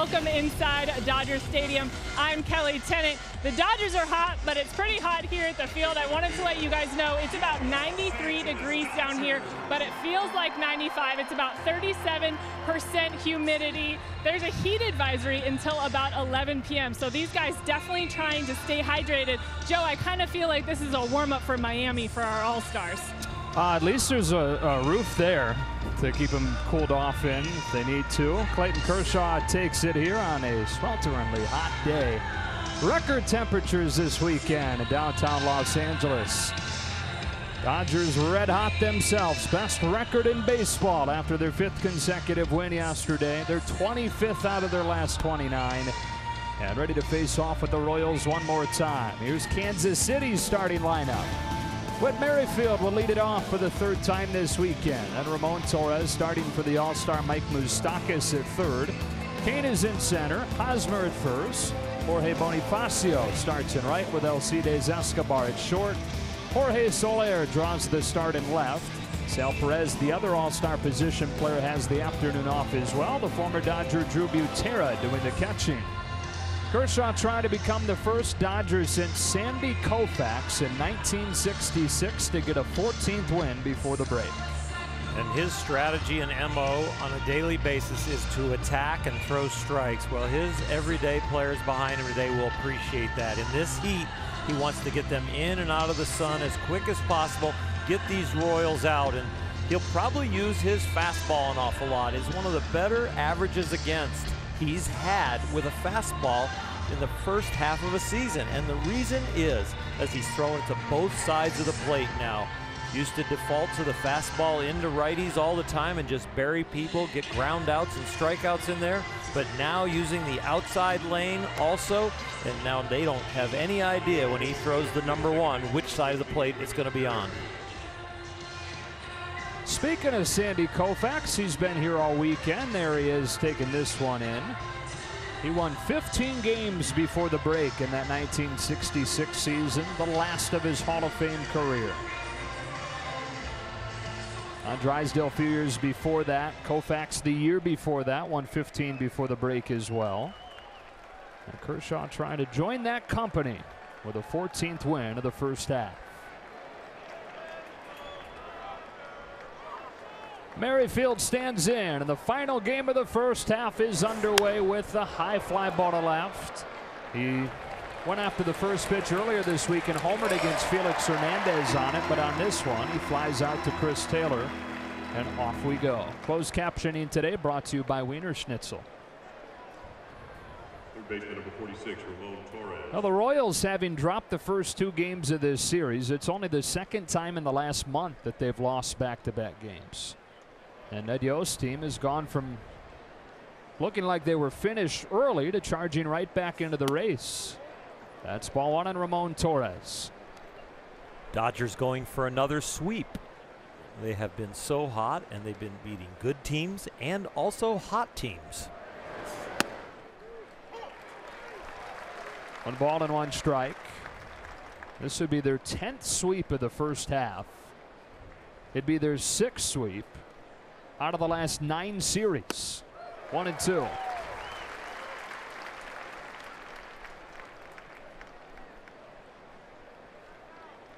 welcome inside Dodger Stadium. I'm Kelly Tennant. The Dodgers are hot, but it's pretty hot here at the field. I wanted to let you guys know it's about 93 degrees down here, but it feels like 95. It's about 37% humidity. There's a heat advisory until about 11 p.m., so these guys definitely trying to stay hydrated. Joe, I kind of feel like this is a warm-up for Miami for our All-Stars. At least there's a roof there to keep them cooled off in if they need to. Clayton Kershaw takes it here on a swelteringly hot day. Record temperatures this weekend in downtown Los Angeles. Dodgers red hot themselves. Best record in baseball after their 5th consecutive win yesterday. They're 25th out of their last 29. And ready to face off with the Royals one more time. Here's Kansas City's starting lineup. Whit Merrifield will lead it off for the 3rd time this weekend. And Ramon Torres starting for the All-Star Mike Moustakas at 3rd. Kane is in center. Hosmer at 1st. Jorge Bonifacio starts in right with Alcides Escobar at short. Jorge Soler draws the start in left. Sal Perez, the other All-Star position player, has the afternoon off as well. The former Dodger Drew Butera doing the catching. Kershaw trying to become the first Dodger since Sandy Koufax in 1966 to get a 14th win before the break. And his strategy and MO on a daily basis is to attack and throw strikes. Well, his everyday players behind him today will appreciate that. In this heat, he wants to get them in and out of the sun as quick as possible, get these Royals out, and he'll probably use his fastball an awful lot. It's one of the better averages against he's had with a fastball in the first half of a season. And the reason is, as he's throwing it to both sides of the plate now. Used to default to the fastball into righties all the time and just bury people, get ground outs and strikeouts in there. But now using the outside lane also, and now they don't have any idea when he throws the #1 which side of the plate it's going to be on. Speaking of Sandy Koufax, he's been here all weekend. There he is taking this one in. He won 15 games before the break in that 1966 season, the last of his Hall of Fame career. Drysdale a few years before that. Koufax the year before that, won 15 before the break as well. And Kershaw trying to join that company with a 14th win of the first half. Merrifield stands in, and the final game of the first half is underway with a high fly ball to left. He went after the first pitch earlier this week and homered against Felix Hernandez on it, but on this one he flies out to Chris Taylor, and off we go. Closed captioning today brought to you by Wiener Schnitzel. Third baseman number 46, Ramon Torres. Now the Royals, having dropped the first 2 games of this series, it's only the 2nd time in the last month that they've lost back-to-back games. And Ned Yost's team has gone from looking like they were finished early to charging right back into the race. That's ball 1 on Ramon Torres. Dodgers going for another sweep. They have been so hot, and they've been beating good teams and also hot teams. 1 ball and 1 strike. This would be their 10th sweep of the first half. It'd be their 6th sweep out of the last 9 series. 1-2.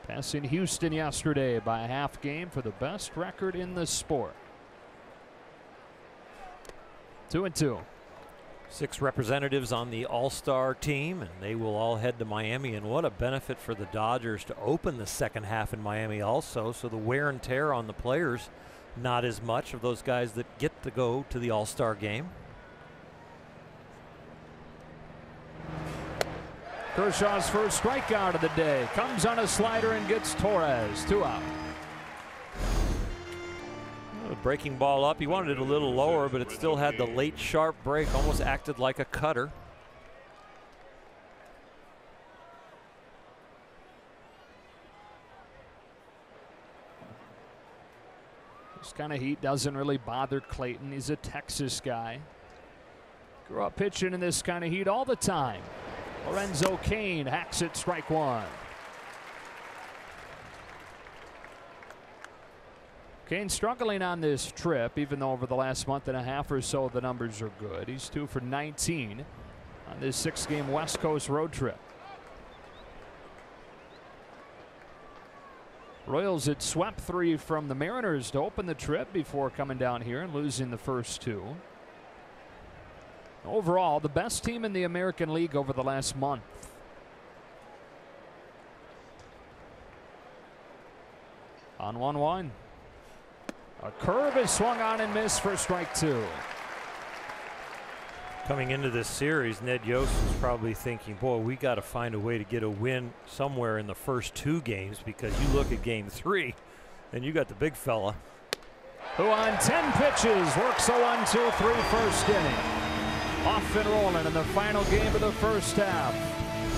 Passing Houston yesterday by a half game for the best record in the sport. 2-2. 6 representatives on the All-Star team, and they will all head to Miami. And what a benefit for the Dodgers to open the second half in Miami also. So the wear and tear on the players, not as much of those guys that get to go to the All-Star game. Kershaw's first strikeout of the day comes on a slider and gets Torres. 2 out. Breaking ball up. He wanted it a little lower, but it still had the late sharp break. Almost acted like a cutter. This kind of heat doesn't really bother Clayton. He's a Texas guy. Grew up pitching in this kind of heat all the time. Lorenzo Cain hacks it, strike 1. Kane struggling on this trip, even though over the last month and a half or so the numbers are good. He's 2 for 19 on this 6-game West Coast road trip. Royals had swept 3 from the Mariners to open the trip before coming down here and losing the first 2. Overall, the best team in the American League over the last month. On 1-1. A curve is swung on and missed for strike 2. Coming into this series, Ned Yost was probably thinking, boy, we got to find a way to get a win somewhere in the first 2 games, because you look at game 3 and you got the big fella who on 10 pitches works a 1-2-3 first inning. Off and rolling in the final game of the first half.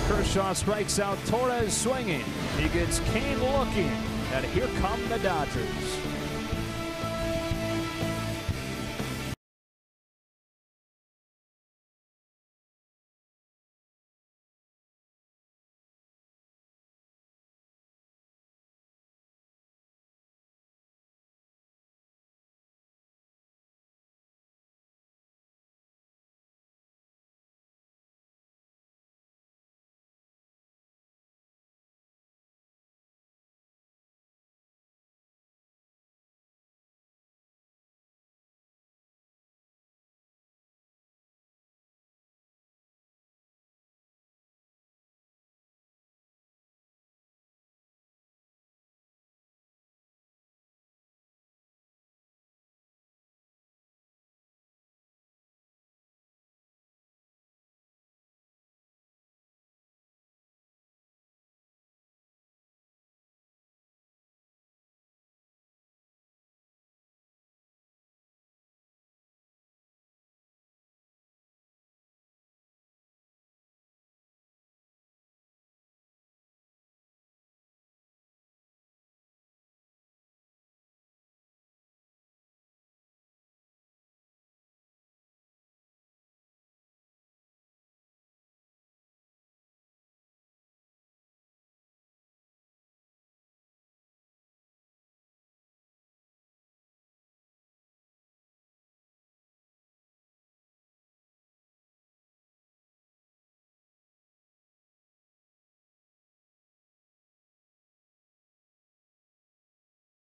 Kershaw strikes out Torres swinging. He gets Kane looking, and here come the Dodgers.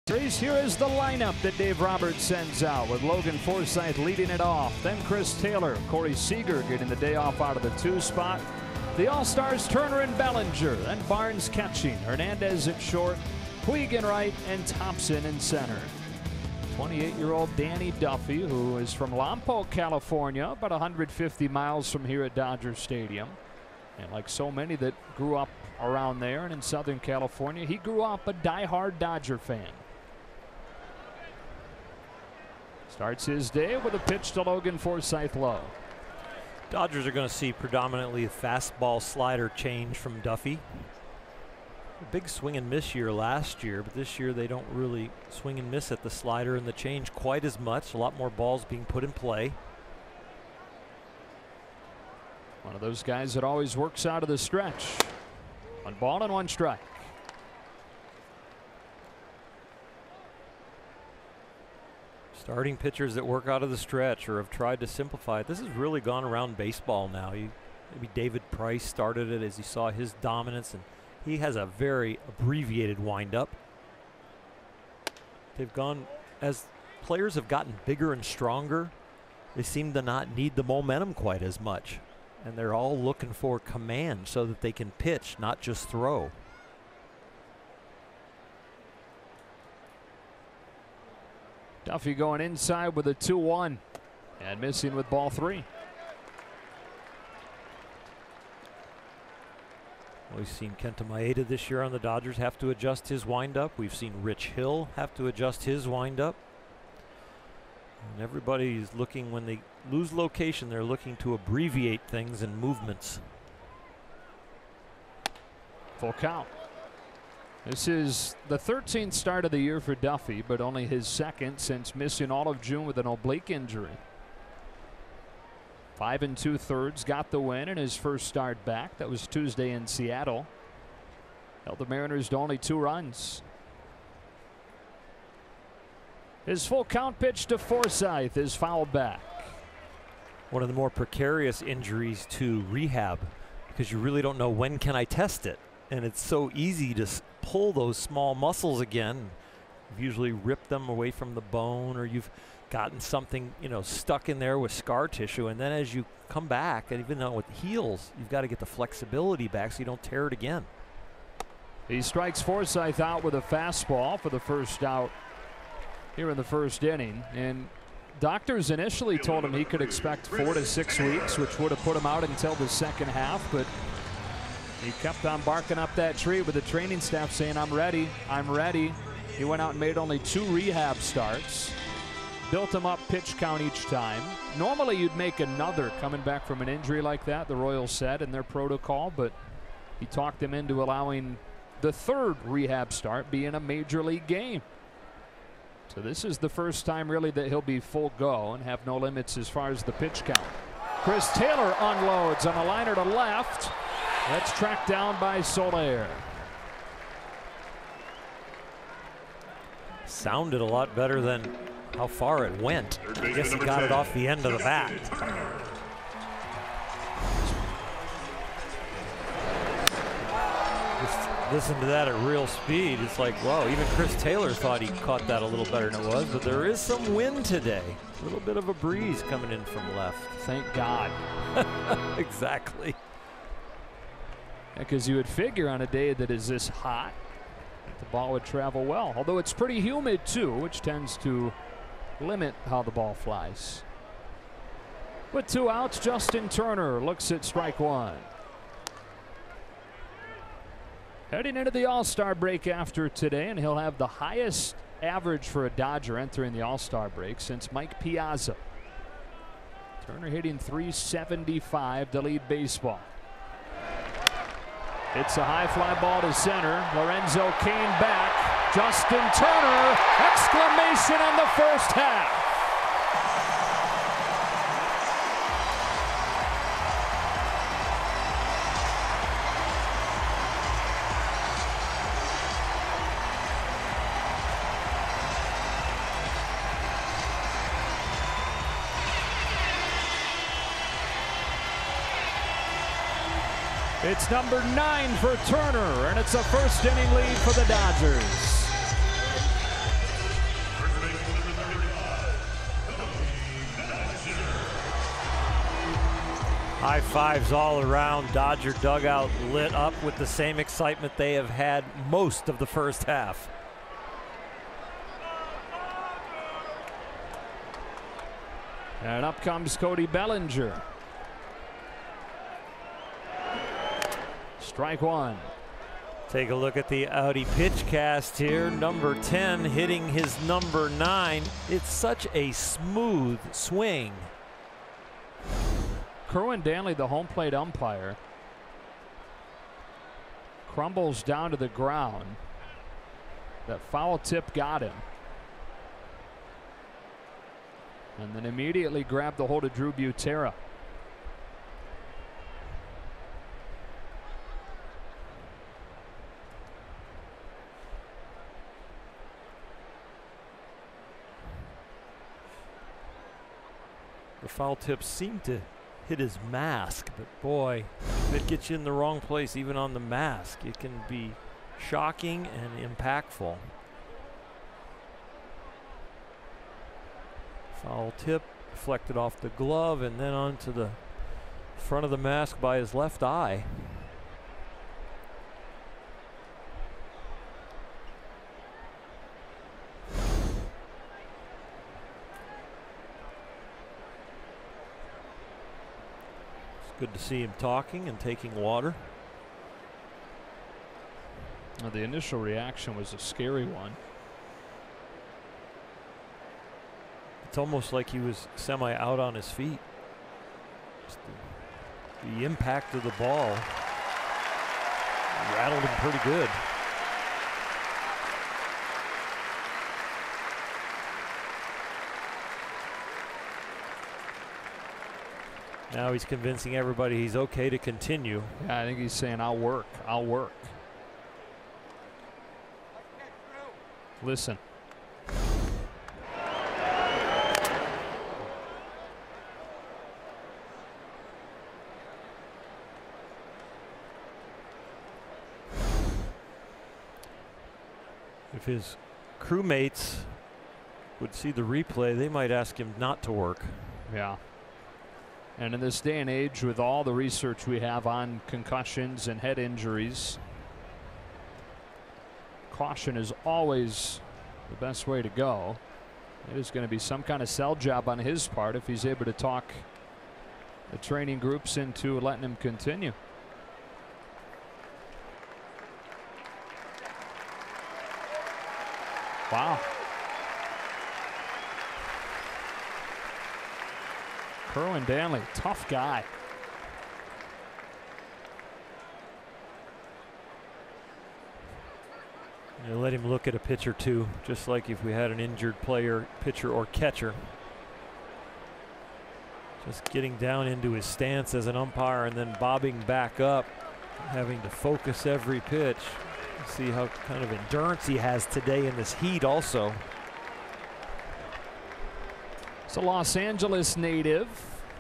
Here is the lineup that Dave Roberts sends out, with Logan Forsythe leading it off. Then Chris Taylor, Corey Seager getting the day off out of the 2 spot. The All-Stars Turner and Bellinger. Then Barnes catching, Hernandez at short, Puig in right, and Thompson in center. 28-year-old Danny Duffy, who is from Lompoc, California, about 150 miles from here at Dodger Stadium. And like so many that grew up around there and in Southern California, he grew up a die-hard Dodger fan. Starts his day with a pitch to Logan Forsythe low. Dodgers are going to see predominantly a fastball slider change from Duffy. A big swing and miss year last year, but this year they don't really swing and miss at the slider and the change quite as much. A lot more balls being put in play. One of those guys that always works out of the stretch. 1 ball and 1 strike. Starting pitchers that work out of the stretch or have tried to simplify it. This has really gone around baseball now. Maybe David Price started it as he saw his dominance, and he has a very abbreviated windup. They've gone, as players have gotten bigger and stronger, they seem to not need the momentum quite as much. And they're all looking for command so that they can pitch, not just throw. Duffy going inside with a 2-1 and missing with ball 3. We've seen Kenta Maeda this year on the Dodgers have to adjust his windup. We've seen Rich Hill have to adjust his windup. And everybody is looking, when they lose location, they're looking to abbreviate things and movements. Full count. This is the 13th start of the year for Duffy, but only his 2nd since missing all of June with an oblique injury. 5 2/3 got the win in his first start back. That was Tuesday in Seattle. Held the Mariners to only 2 runs. His full count pitch to Forsythe is fouled back. One of the more precarious injuries to rehab, because you really don't know when can I test it. And it's so easy to pull those small muscles again. You've usually ripped them away from the bone, or you've gotten something, you know, stuck in there with scar tissue. And then as you come back, and even though it heals, you've got to get the flexibility back so you don't tear it again. He strikes Forsythe out with a fastball for the first out here in the first inning. And doctors initially told him he could expect 4 to 6 weeks, which would have put him out until the second half. But he kept on barking up that tree with the training staff saying, I'm ready, I'm ready. He went out and made only 2 rehab starts. Built him up pitch count each time. Normally you'd make another coming back from an injury like that, the Royals said in their protocol, but he talked them into allowing the 3rd rehab start be in a major league game. So this is the first time really that he'll be full go and have no limits as far as the pitch count. Chris Taylor unloads on a liner to left. That's tracked down by Soler. Sounded a lot better than how far it went. I guess he got it off the end of the bat. Just listen to that at real speed. It's like, wow, even Chris Taylor thought he caught that a little better than it was, but there is some wind today. A little bit of a breeze coming in from left. Thank God. Exactly. Because you would figure on a day that is this hot, the ball would travel well. Although it's pretty humid too, which tends to limit how the ball flies. With 2 outs, Justin Turner looks at strike 1. Heading into the All-Star break after today, and he'll have the highest average for a Dodger entering the All-Star break since Mike Piazza. Turner hitting .375 to lead baseball. It's a high fly ball to center. Lorenzo Cain back. Justin Turner, exclamation on the first half. It's number 9 for Turner, and it's a first inning lead for the Dodgers. High fives all around. Dodger dugout lit up with the same excitement they have had most of the first half. And up comes Cody Bellinger. Strike 1. Take a look at the Audi pitch cast here. Number 10 hitting his number 9. It's such a smooth swing. Kerwin Danley, the home plate umpire, crumbles down to the ground. That foul tip got him. And then immediately grabbed the hold of Drew Butera. The foul tips seem to hit his mask, but boy, if it gets you in the wrong place, even on the mask, it can be shocking and impactful. Foul tip deflected off the glove and then onto the front of the mask by his left eye. Good to see him talking and taking water. Now, the initial reaction was a scary one. It's almost like he was semi out on his feet. Just the impact of the ball rattled him pretty good. Now he's convincing everybody he's okay to continue. Yeah, I think he's saying, I'll work, I'll work. Listen. If his crewmates would see the replay, they might ask him not to work. Yeah. And in this day and age, with all the research we have on concussions and head injuries, caution is always the best way to go. It is going to be some kind of sell job on his part if he's able to talk the training groups into letting him continue. Wow. Kerwin Danley, tough guy. You let him look at a pitch or two, just like if we had an injured player, pitcher or catcher. Just getting down into his stance as an umpire and then bobbing back up, having to focus every pitch. See how kind of endurance he has today in this heat also. It's a Los Angeles native,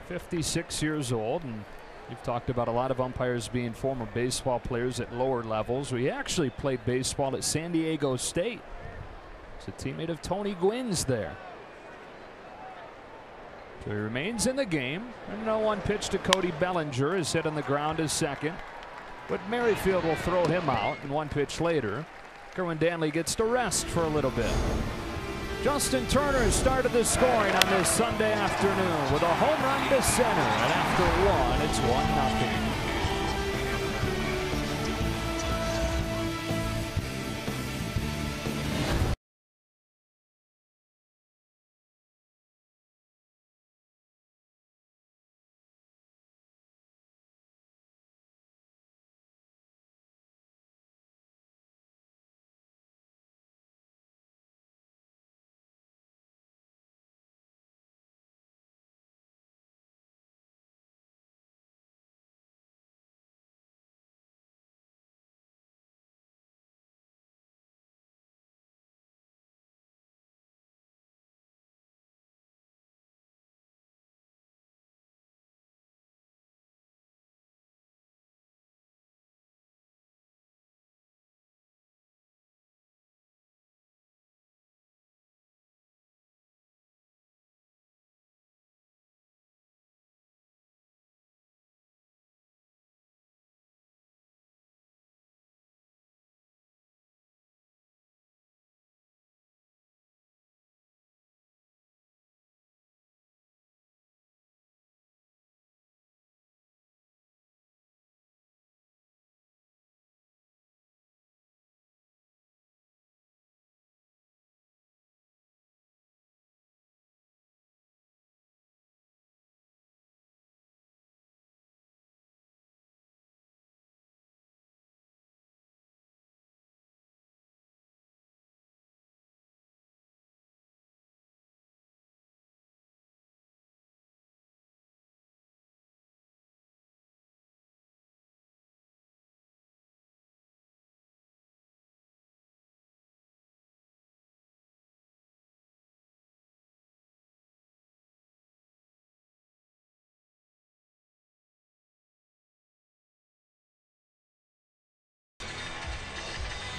56 years old, and you've talked about a lot of umpires being former baseball players at lower levels. We actually played baseball at San Diego State. He's a teammate of Tony Gwynn's there. So he remains in the game. And 0-1 pitch to Cody Bellinger is hit on the ground as second. But Merrifield will throw him out, and 1 pitch later, Kerwin Danley gets to rest for a little bit. Justin Turner started the scoring on this Sunday afternoon with a home run to center, and after one, it's 1-0.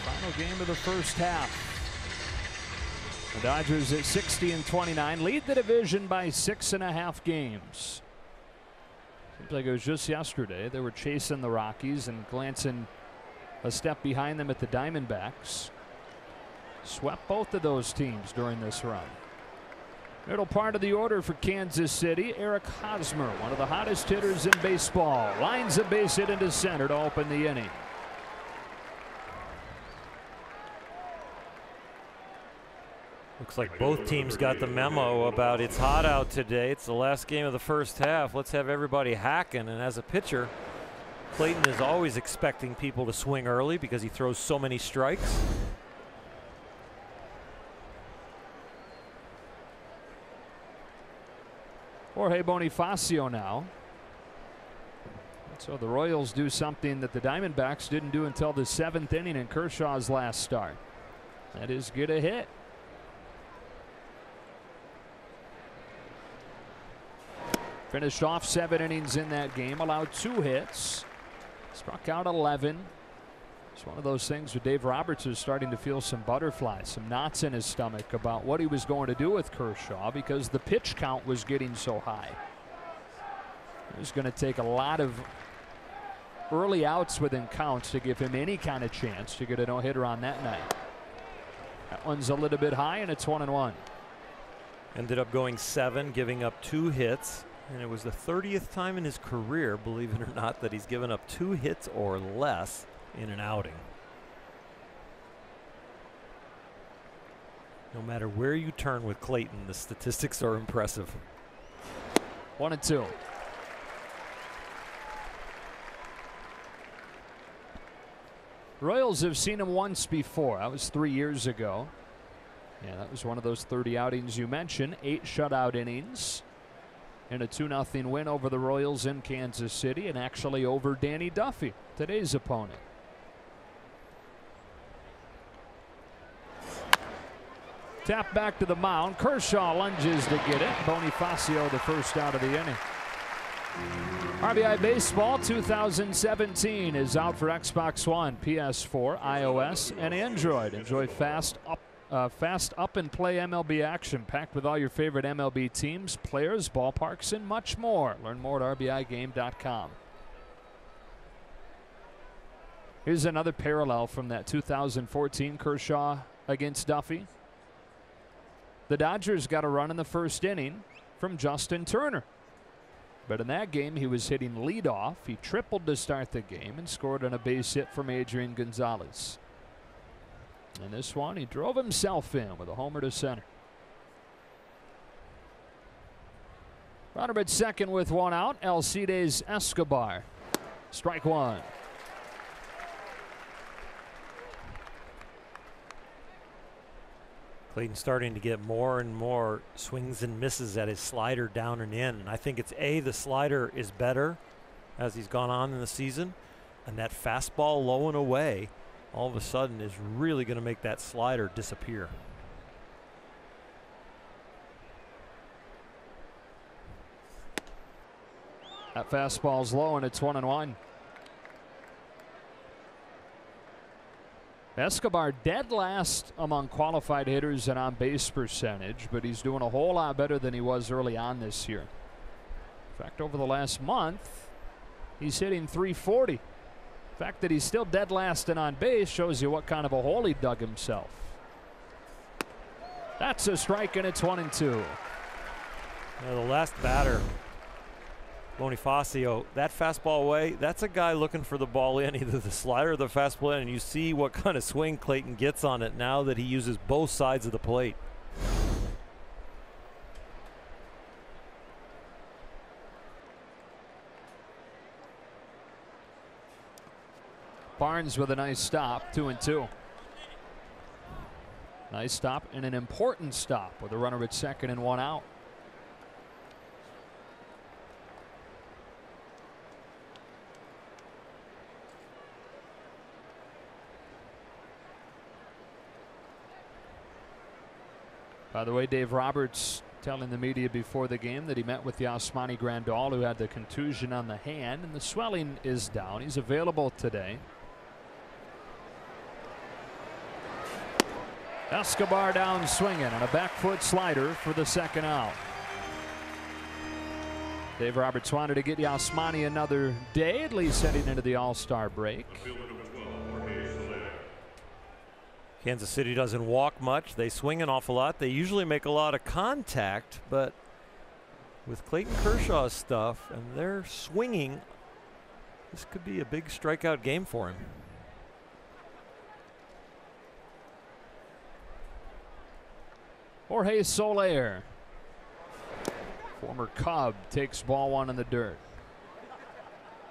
Final game of the first half. The Dodgers at 60-29 lead the division by 6.5 games. Seems like it was just yesterday they were chasing the Rockies and glancing a step behind them at the Diamondbacks. Swept both of those teams during this run. Middle part of the order for Kansas City, Eric Hosmer, one of the hottest hitters in baseball, lines a base hit into center to open the inning. Looks like both teams got the memo about it's hot out today. It's the last game of the first half. Let's have everybody hacking. And as a pitcher, Clayton is always expecting people to swing early because he throws so many strikes. Jorge Bonifacio now. So the Royals do something that the Diamondbacks didn't do until the 7th inning in Kershaw's last start. That is get a hit. Finished off 7 innings in that game, allowed 2 hits, struck out 11, It's one of those things where Dave Roberts is starting to feel some butterflies, some knots in his stomach about what he was going to do with Kershaw because the pitch count was getting so high. It was going to take a lot of early outs within counts to give him any kind of chance to get a no-hitter on that night. That one's a little bit high, and it's 1-1. Ended up going 7, giving up 2 hits. And it was the 30th time in his career, believe it or not, that he's given up 2 hits or less in an outing. No matter where you turn with Clayton, the statistics are impressive. 1-2. Royals have seen him once before. That was 3 years ago. Yeah, that was one of those 30 outings you mentioned. 8 shutout innings and a 2-0 win over the Royals in Kansas City, and actually over Danny Duffy, today's opponent. Tap back to the mound. Kershaw lunges to get it. Bonifacio the first out of the inning. RBI Baseball 2017 is out for Xbox One, PS4, iOS, and Android. Enjoy fast up and play MLB action packed with all your favorite MLB teams, players, ballparks, and much more. Learn more at RBIGame.com. Here's another parallel from that 2014 Kershaw against Duffy. The Dodgers got a run in the first inning from Justin Turner. But in that game, he was hitting leadoff. He tripled to start the game and scored on a base hit from Adrian Gonzalez. In this one, he drove himself in with a homer to center. Runner at second with 1 out, Alcides Escobar. Strike 1. Clayton starting to get more and more swings and misses at his slider down and in. And I think it's the slider is better as he's gone on in the season. And that fastball low and away all of a sudden is really going to make that slider disappear. That fastball's low, and it's 1-1. Escobar dead last among qualified hitters and on base percentage, but he's doing a whole lot better than he was early on this year. In fact, over the last month, he's hitting .340. The fact that he's still dead last and on base shows you what kind of a hole he dug himself. That's a strike, and it's 1-2. Now the last batter, Bonifacio, that fastball away, that's a guy looking for the ball in, either the slider or the fastball in, and you see what kind of swing Clayton gets on it now that he uses both sides of the plate. Barnes with a nice stop, 2-2. Nice stop and an important stop with a runner at second and 1 out. By the way, Dave Roberts telling the media before the game that he met with Yasmani Grandal, who had the contusion on the hand, and the swelling is down. He's available today. Escobar down swinging on a back foot slider for the second out. Dave Roberts wanted to get Yasmani another day, at least heading into the All-Star break. Kansas City doesn't walk much. They swing an awful lot. They usually make a lot of contact, but with Clayton Kershaw's stuff and their swinging, this could be a big strikeout game for him. Jorge Soler, former Cub, takes ball 1 in the dirt.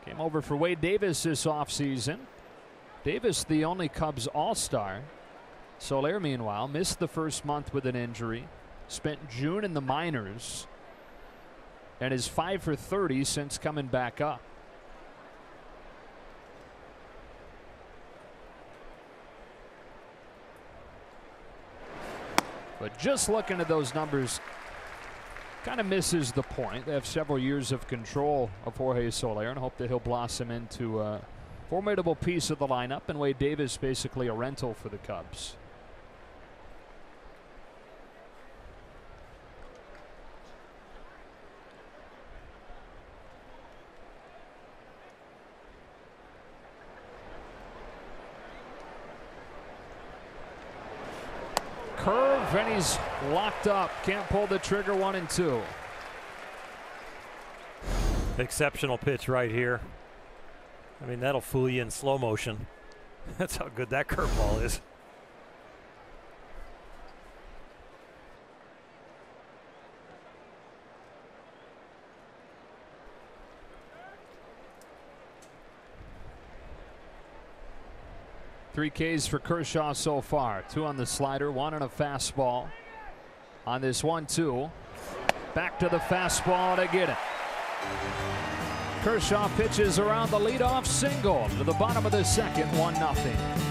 Came over for Wade Davis this offseason. Davis, the only Cubs All-Star. Soler, meanwhile, missed the first month with an injury, spent June in the minors, and is 5 for 30 since coming back up. But just looking at those numbers kind of misses the point. They have several years of control of Jorge Soler and hope that he'll blossom into Formidable piece of the lineup, and Wade Davis basically a rental for the Cubs. Curve, and he's locked up. Can't pull the trigger. 1-2. Exceptional pitch right here. I mean, that'll fool you in slow motion. That's how good that curveball is. Three Ks for Kershaw so far. 2 on the slider, 1 on a fastball. On this 1-2. Back to the fastball to get it. Kershaw pitches around the leadoff single to the bottom of the second. 1-0.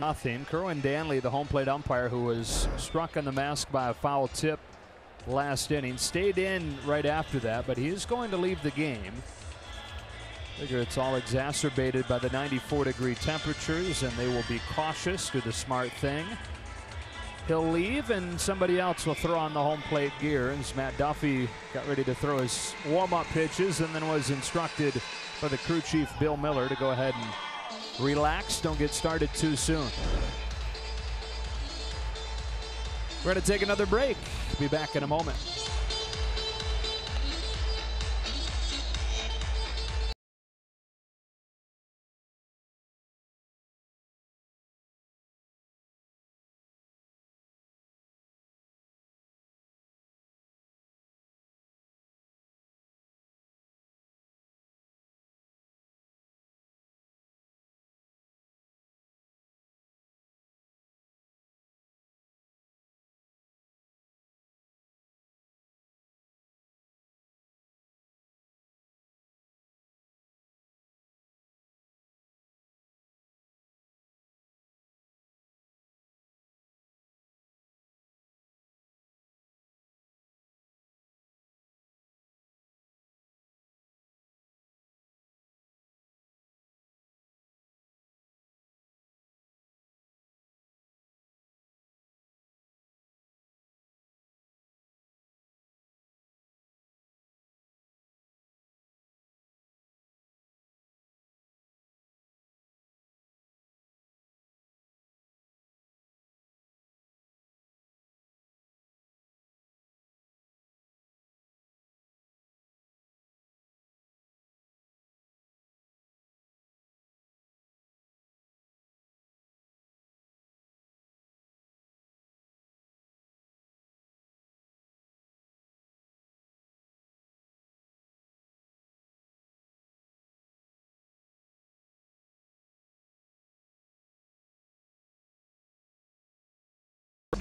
Nothing. Kerwin Danley, the home plate umpire who was struck on the mask by a foul tip last inning, stayed in right after that, but he is going to leave the game. Figure it's all exacerbated by the 94-degree temperatures, and they will be cautious, do the smart thing. He'll leave, and somebody else will throw on the home plate gear, as Matt Duffy got ready to throw his warm-up pitches and then was instructed by the crew chief Bill Miller to go ahead and relax, don't get started too soon. We're going to take another break. Be back in a moment.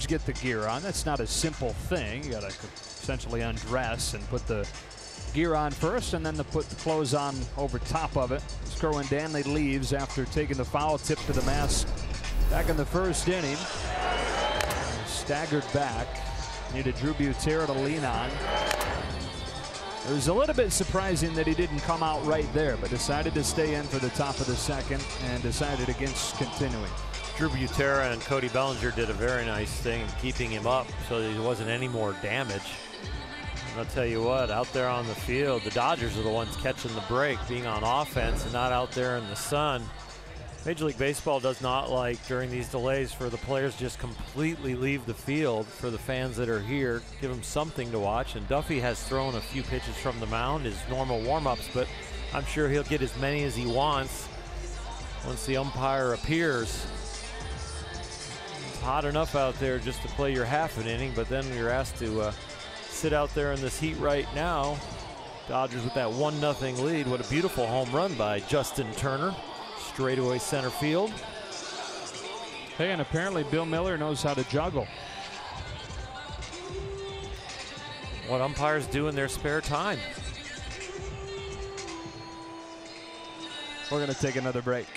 Dodgers get the gear on. That's not a simple thing. You got to essentially undress and put the gear on first, and then to put the clothes on over top of it. Kerwin Danley leaves after taking the foul tip to the mask back in the first inning. Staggered back. Needed Drew Butera to lean on. It was a little bit surprising that he didn't come out right there, but decided to stay in for the top of the second and decided against continuing. Drew Butera and Cody Bellinger did a very nice thing in keeping him up so that there wasn't any more damage. And I'll tell you what, out there on the field, the Dodgers are the ones catching the break, being on offense and not out there in the sun. Major League Baseball does not like during these delays for the players just completely leave the field. For the fans that are here, give them something to watch. And Duffy has thrown a few pitches from the mound, his normal warm-ups, but I'm sure he'll get as many as he wants once the umpire appears. It's hot enough out there just to play your half an inning, but then you're asked to sit out there in this heat right now. Dodgers with that 1-0 lead. What a beautiful home run by Justin Turner. Straightaway center field. Hey, and apparently Bill Miller knows how to juggle. What umpires do in their spare time. We're going to take another break.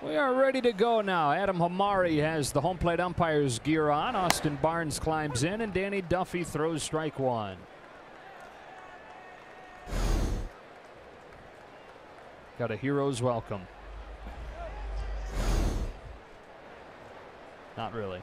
We are ready to go now. Adam Hamari has the home plate umpire's gear on. Austin Barnes climbs in, and Danny Duffy throws strike one. Got a hero's welcome. Not really.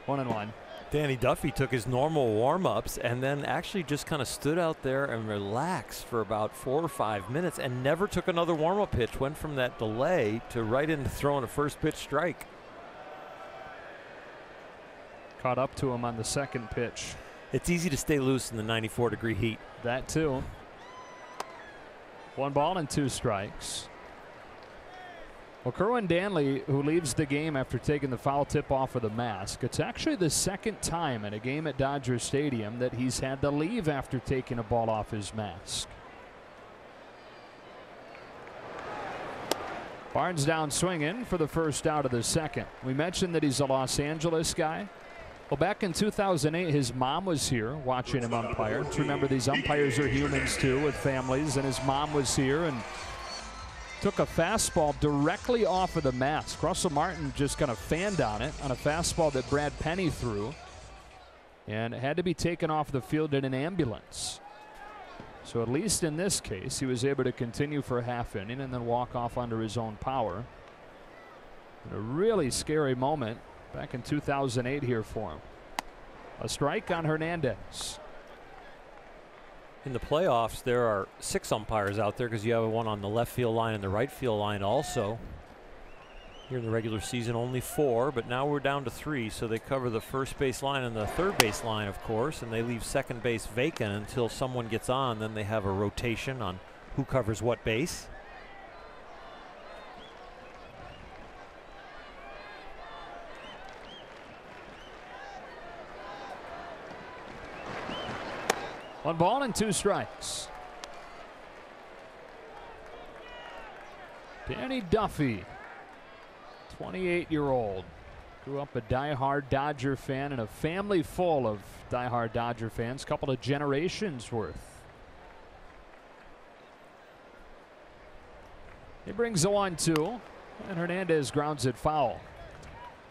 1-1. Danny Duffy took his normal warm-ups and then actually just kind of stood out there and relaxed for about 4 or 5 minutes and never took another warm-up pitch. Went from that delay to right into throwing a first pitch strike. Caught up to him on the second pitch. It's easy to stay loose in the 94-degree heat. That too. 1 ball and 2 strikes. Well, Kerwin Danley, who leaves the game after taking the foul tip off of the mask, it's actually the second time in a game at Dodger Stadium that he's had to leave after taking a ball off his mask. Barnes down swinging for the first out of the second. We mentioned that he's a Los Angeles guy. Well, back in 2008, his mom was here watching him umpire. Remember, these umpires are humans too, with families, and his mom was here and took a fastball directly off of the mask. Russell Martin just kind of fanned on it on a fastball that Brad Penny threw, and it had to be taken off the field in an ambulance. So at least in this case, he was able to continue for a half inning and then walk off under his own power. And a really scary moment back in 2008 here for him. A strike on Hernandez. In the playoffs, there are 6 umpires out there because you have one on the left field line and the right field line also. Here in the regular season, only 4, but now we're down to 3, so they cover the first base line and the third base line, of course, and they leave second base vacant until someone gets on. Then they have a rotation on who covers what base. One ball and 2 strikes. Danny Duffy, 28-year-old, grew up a diehard Dodger fan in a family full of diehard Dodger fans, couple of generations worth He brings the 1-2, and Hernandez grounds it foul.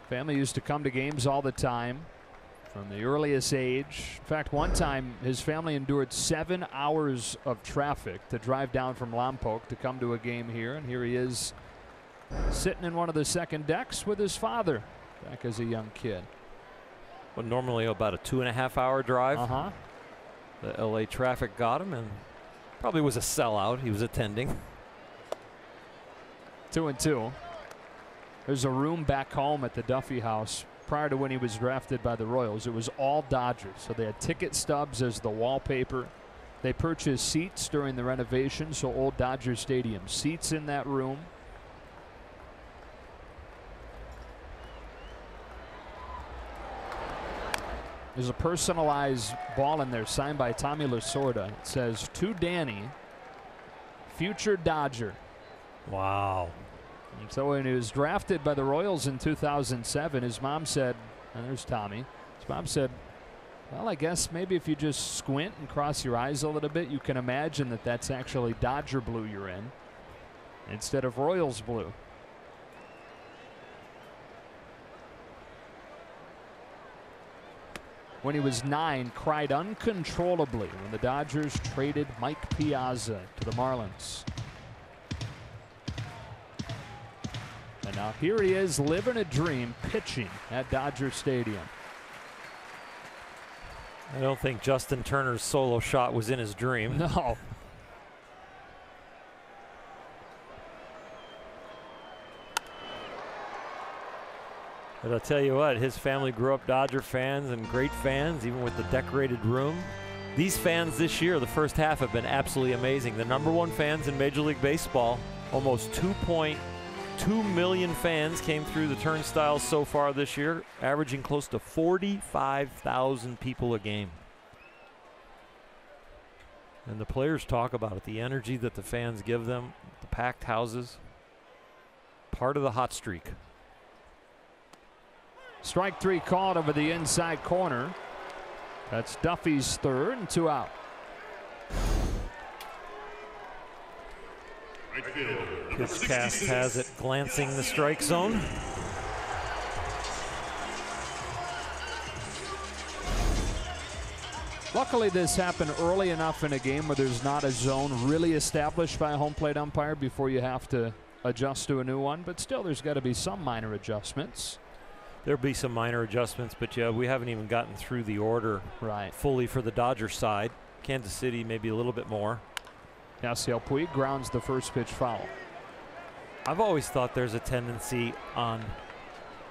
Family used to come to games all the time from the earliest age. In fact, one time his family endured 7 hours of traffic to drive down from Lompoc to come to a game here, and here he is sitting in one of the second decks with his father back as a young kid. Well, normally about a 2.5-hour drive. The LA traffic got him, and probably was a sellout he was attending. 2-2. There's a room back home at the Duffy house. Prior to when he was drafted by the Royals, it was all Dodgers. So they had ticket stubs as the wallpaper. They purchased seats during the renovation, so old Dodger Stadium seats in that room. There's a personalized ball in there signed by Tommy Lasorda. It says, "To Danny, future Dodger." Wow. And so when he was drafted by the Royals in 2007, his mom said, and there's Tommy, his mom said, well, I guess maybe if you just squint and cross your eyes a little bit, you can imagine that that's actually Dodger blue you're in instead of Royals blue. When he was 9, cried uncontrollably when the Dodgers traded Mike Piazza to the Marlins. And now here he is living a dream pitching at Dodger Stadium. I don't think Justin Turner's solo shot was in his dream. No. But I'll tell you what, his family grew up Dodger fans and great fans, even with the decorated room. These fans this year, the first half, have been absolutely amazing. The #1 fans in Major League Baseball, almost 2.2 million fans came through the turnstiles so far this year, averaging close to 45,000 people a game. And the players talk about it, the energy that the fans give them, the packed houses, part of the hot streak. Strike 3 called over the inside corner. That's Duffy's third, and 2 out. Pitchcast has it glancing the strike zone. Luckily, this happened early enough in a game where there's not a zone really established by a home plate umpire before you have to adjust to a new one. But still, there's got to be some minor adjustments. There'll be some minor adjustments, but yeah, we haven't even gotten through the order fully for the Dodgers side. Kansas City maybe a little bit more. Yasiel Puig grounds the first pitch foul. I've always thought there's a tendency on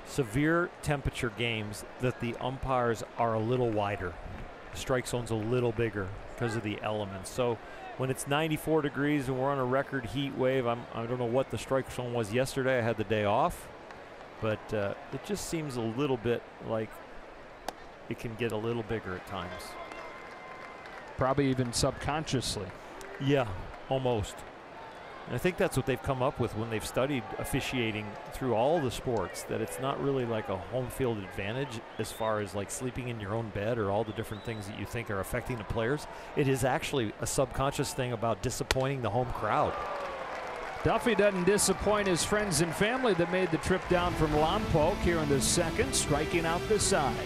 severe temperature games that the umpires are a little wider. The strike zone's a little bigger because of the elements. So when it's 94 degrees and we're on a record heat wave, I don't know what the strike zone was yesterday. I had the day off. But it just seems a little bit like it can get a little bigger at times. Probably even subconsciously. Yeah, almost. And I think that's what they've come up with when they've studied officiating through all the sports, that it's not really like a home field advantage as far as like sleeping in your own bed or all the different things that you think are affecting the players. It is actually a subconscious thing about disappointing the home crowd. Duffy doesn't disappoint his friends and family that made the trip down from Lompoc here in the second, striking out the side.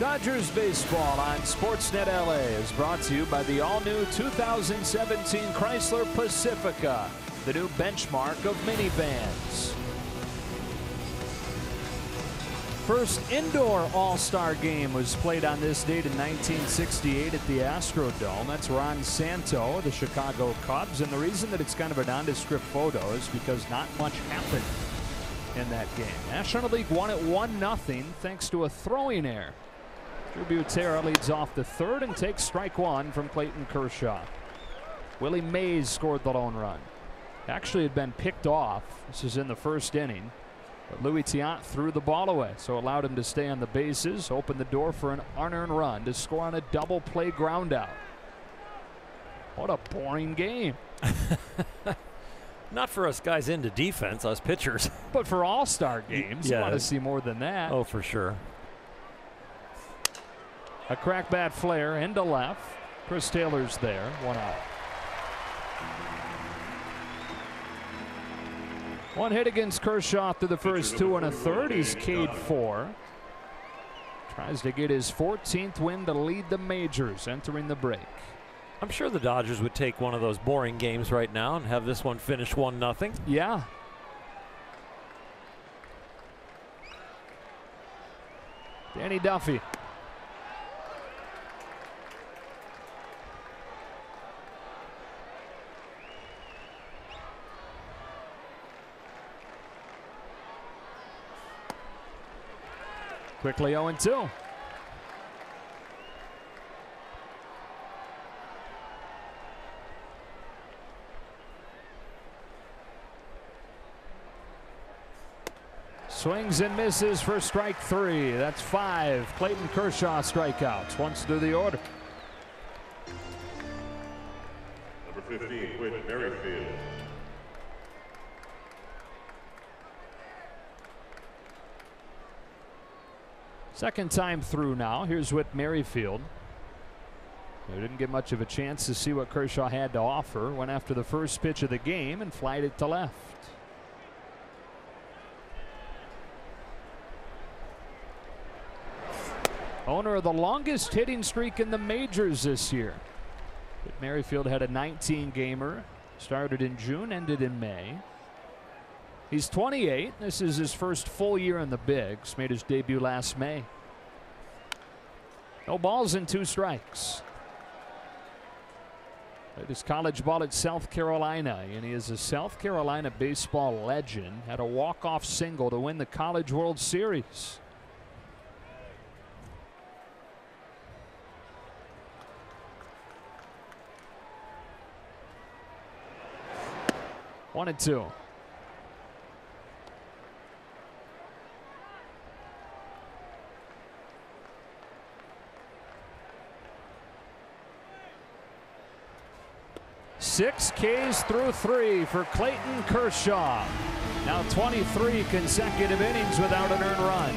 Dodgers baseball on Sportsnet LA is brought to you by the all-new 2017 Chrysler Pacifica, the new benchmark of minivans. First indoor All-Star game was played on this date in 1968 at the Astrodome. That's Ron Santo, the Chicago Cubs, and the reason that it's kind of a nondescript photo is because not much happened in that game. National League won it 1-0 thanks to a throwing error. Drew Butera leads off the third and takes strike one from Clayton Kershaw. Willie Mays scored the lone run. Actually had been picked off. This is in the first inning. But Louis Tiant threw the ball away, so allowed him to stay on the bases, opened the door for an unearned run to score on a double play ground out. What a boring game. Not for us guys into defense, us pitchers. But for all-star games, yeah. You want to see more than that. Oh, for sure. A crack bat flare into left. Chris Taylor's there, 1 out. One hit against Kershaw through the first 2 1/3. He's K'd 4. Tries to get his 14th win to lead the majors entering the break. I'm sure the Dodgers would take one of those boring games right now and have this one finish 1-0. Yeah. Danny Duffy. Quickly 0-2. Swings and misses for strike 3. That's 5 Clayton Kershaw strikeouts once through the order. Number 15, Whit Merrifield. Second time through now. Here's Whit Merrifield. They didn't get much of a chance to see what Kershaw had to offer. Went after the first pitch of the game and flied it to left. Owner of the longest hitting streak in the majors this year. Whit Merrifield had a 19-gamer. Started in June, ended in May. He's 28. This is his first full year in the bigs. Made his debut last May. No balls and 2 strikes. Played his college ball at South Carolina, and he is a South Carolina baseball legend. Had a walk-off single to win the College World Series. One and 2. Six Ks through 3 for Clayton Kershaw. Now 23 consecutive innings without an earned run.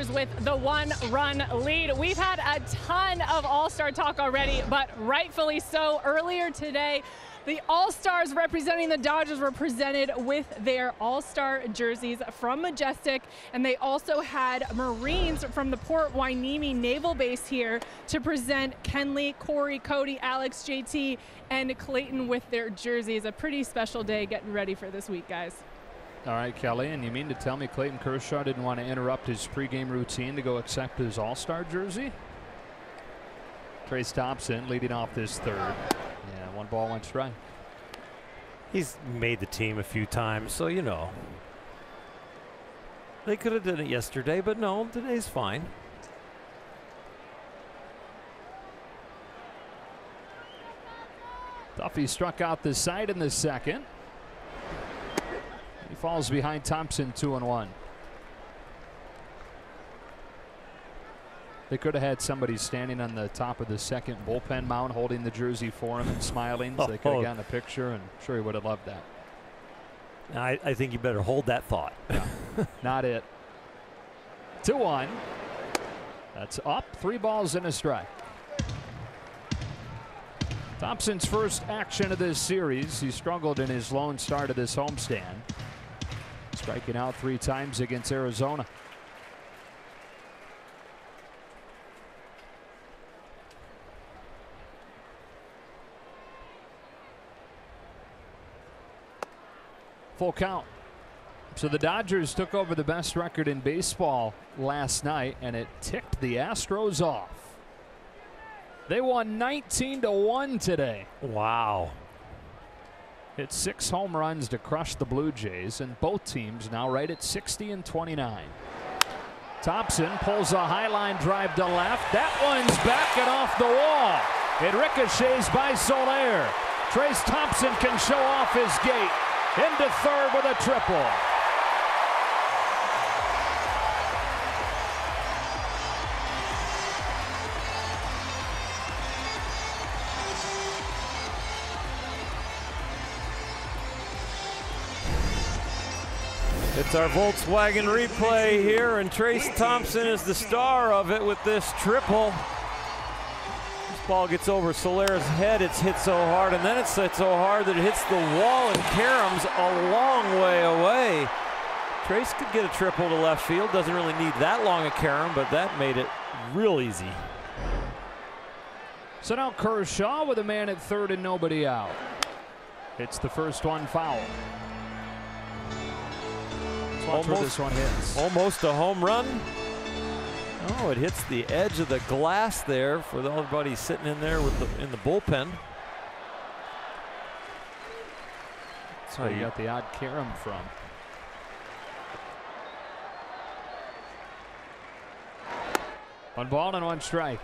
Dodgers with the 1-run lead. We've had a ton of All-Star talk already, but rightfully so. Earlier today, the All-Stars representing the Dodgers were presented with their All-Star jerseys from Majestic, and they also had Marines from the Port Hueneme Naval Base here to present Kenley, Corey, Cody, Alex, JT, and Clayton with their jerseys. A pretty special day getting ready for this week, guys. All right, Kelly, and you mean to tell me Clayton Kershaw didn't want to interrupt his pregame routine to go accept his All-Star jersey? Trayce Thompson leading off this third. Yeah, 1 ball, 1 strike. He's made the team a few times, so you know. They could have done it yesterday, but no, today's fine. Duffy struck out the side in the second. He falls behind Thompson 2-1. They could have had somebody standing on the top of the second bullpen mound holding the jersey for him and smiling, so they could have gotten a picture, and I'm sure he would have loved that. I think you better hold that thought. Yeah, not it. 2-1. That's up. 3 balls and a strike. Thompson's first action of this series. He struggled in his lone start of this homestand, striking out 3 times against Arizona. Full count. So the Dodgers took over the best record in baseball last night, and it ticked the Astros off. They won 19-1 today. Wow. Hit 6 home runs to crush the Blue Jays, and both teams now right at 60 and 29. Thompson pulls a high line drive to left. That one's back and off the wall. It ricochets by Soler. Trayce Thompson can show off his gait. Into third with a triple. It's our Volkswagen replay here, and Trayce Thompson is the star of it with this triple. This ball gets over Soler's head. It's hit so hard, and then it's hit so hard that it hits the wall, and Karem's a long way away. Trayce could get a triple to left field. Doesn't really need that long a Karem, but that made it real easy. So now Kershaw with a man at third and nobody out. Hits the first one foul. Watch where this one hits. Almost a home run. Oh, it hits the edge of the glass there for everybody sitting in there in the bullpen. That's how you got the odd Karem from. One ball and 1 strike.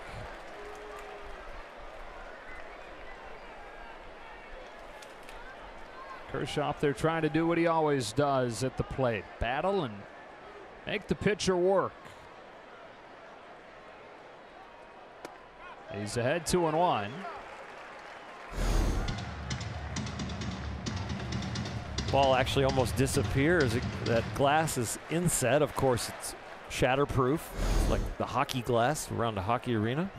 Kershaw up there trying to do what he always does at the plate. Battle and make the pitcher work. He's ahead 2-1. Ball actually almost disappears. That glass is inset. Of course, it's shatterproof, like the hockey glass around a hockey arena.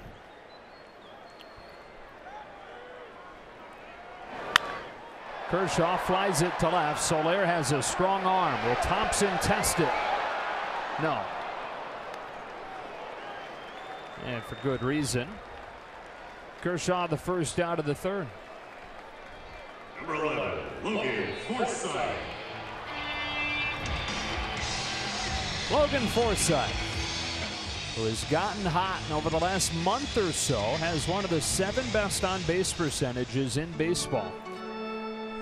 Kershaw flies it to left. Soler has a strong arm. Will Thompson test it? No. And for good reason. Kershaw the first out of the third. Number 11, Logan Forsythe. Logan Forsythe, who has gotten hot and over the last month or so has one of the 7 best on-base percentages in baseball.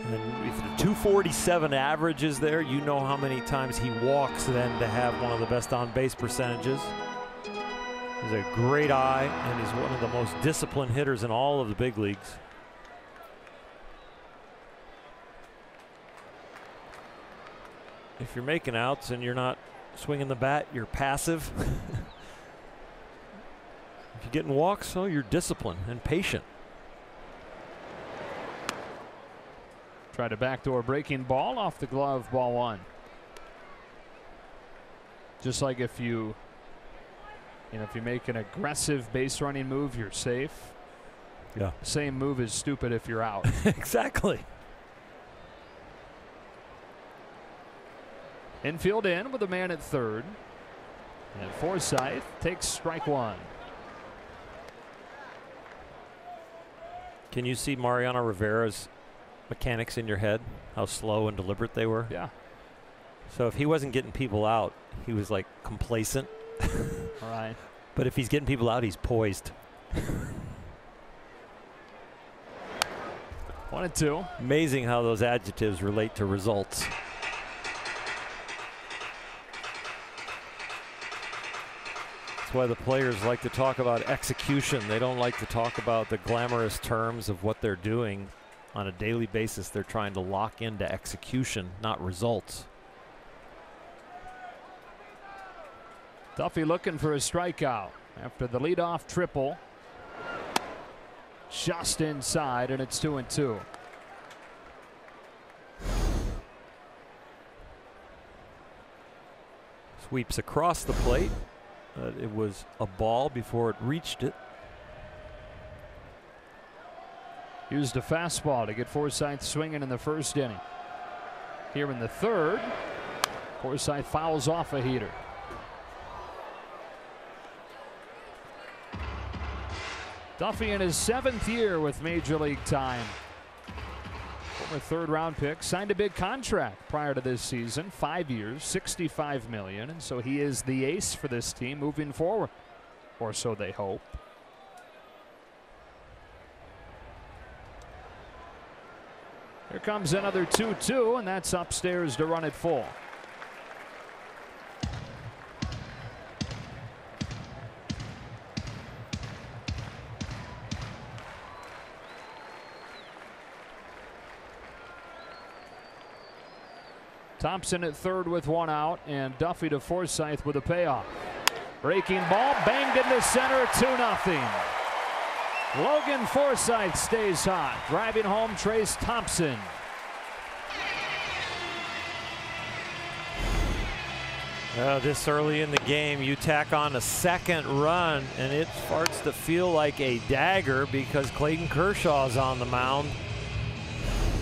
And if the 247 average is there, you know how many times he walks then to have one of the best on-base percentages. He's a great eye, and he's one of the most disciplined hitters in all of the big leagues. If you're making outs and you're not swinging the bat, you're passive. If you're getting walks, oh, you're disciplined and patient. Tried a backdoor breaking ball off the glove, ball 1. Just like if you You know, if you make an aggressive base running move, you're safe. Yeah. Same move is stupid if you're out. Exactly. Infield in with a man at third. And Forsythe takes strike one. Can you see Mariano Rivera's mechanics in your head? How slow and deliberate they were? Yeah. So if he wasn't getting people out, he was like complacent. All right. But if he's getting people out, he's poised. 1-2. Amazing how those adjectives relate to results. That's why the players like to talk about execution. They don't like to talk about the glamorous terms of what they're doing on a daily basis. They're trying to lock into execution, not results. Duffy looking for a strikeout after the leadoff triple. Just inside, and it's 2-2. Sweeps across the plate. It was a ball before it reached it. Used a fastball to get Forsythe swinging in the first inning. Here in the third, Forsythe fouls off a heater. Duffy in his 7th year with Major League time. Former third-round pick, signed a big contract prior to this season, 5 years, $65 million, and so he is the ace for this team moving forward, or so they hope. Here comes another 2-2, and that's upstairs to run it full. Thompson at third with one out, and Duffy to Forsythe with a payoff. Breaking ball banged into center, 2-0. Logan Forsythe stays hot, driving home Trace Thompson. This early in the game, you tack on a second run, and it starts to feel like a dagger because Clayton Kershaw's on the mound.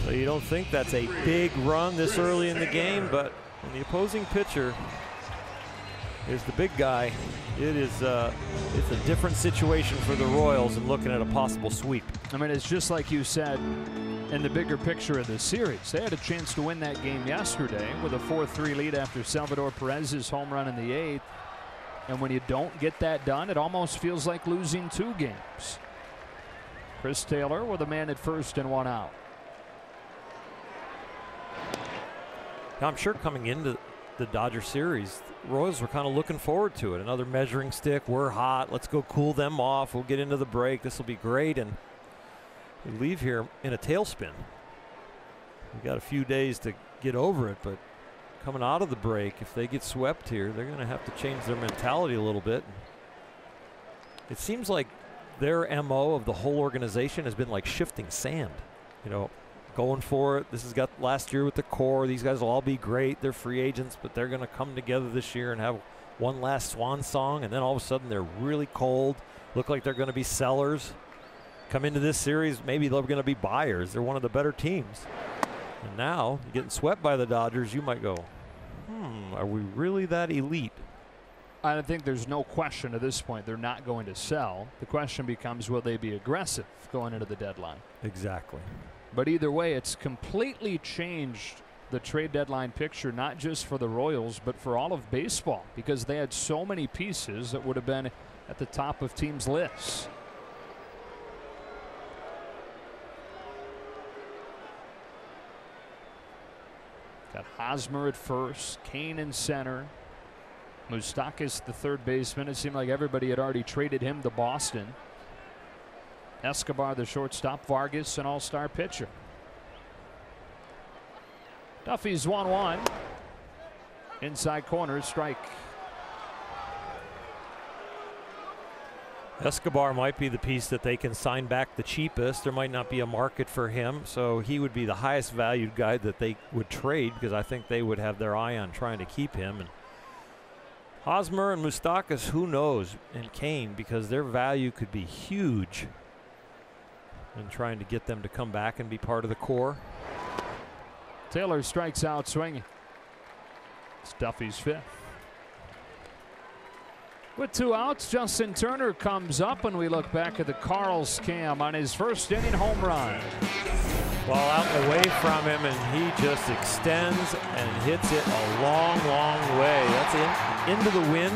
So you don't think that's a big run this early in the game, but when the opposing pitcher is the big guy, it's a different situation for the Royals and looking at a possible sweep. I mean, it's just like you said in the bigger picture of the series. They had a chance to win that game yesterday with a 4-3 lead after Salvador Perez's home run in the 8th. And when you don't get that done, it almost feels like losing 2 games. Chris Taylor with a man at first and one out. I'm sure coming into the Dodger series, the Royals were kind of looking forward to it. Another measuring stick. We're hot. Let's go cool them off. We'll get into the break. This will be great. And we leave here in a tailspin. We've got a few days to get over it, but coming out of the break, if they get swept here, they're going to have to change their mentality a little bit. It seems like their MO of the whole organization has been like shifting sand. You know, going for it. This has got last year with the core. These guys will all be great. They're free agents, but they're going to come together this year and have one last swan song, and then all of a sudden they're really cold, look like they're going to be sellers. Come into this series, maybe they're going to be buyers. They're one of the better teams. And now, you're getting swept by the Dodgers, you might go, are we really that elite? I think there's no question at this point they're not going to sell. The question becomes, will they be aggressive going into the deadline? Exactly. But either way, it's completely changed the trade deadline picture, not just for the Royals, but for all of baseball, because they had so many pieces that would have been at the top of teams' lists. Got Hosmer at first, Kane in center, Moustakas the third baseman. It seemed like everybody had already traded him to Boston. Escobar the shortstop, Vargas an all-star pitcher. Duffy's 1-1. Inside corner, strike. Escobar might be the piece that they can sign back the cheapest. There might not be a market for him, so he would be the highest valued guy that they would trade, because I think they would have their eye on trying to keep him. And Hosmer and Moustakas, who knows, and Kane, because their value could be huge in trying to get them to come back and be part of the core. Taylor strikes out swinging. It's Duffy's fifth. With 2 outs, Justin Turner comes up, and we look back at the Carls cam on his first inning home run. Ball out and away from him, and he just extends and hits it a long, long way. That's into the wind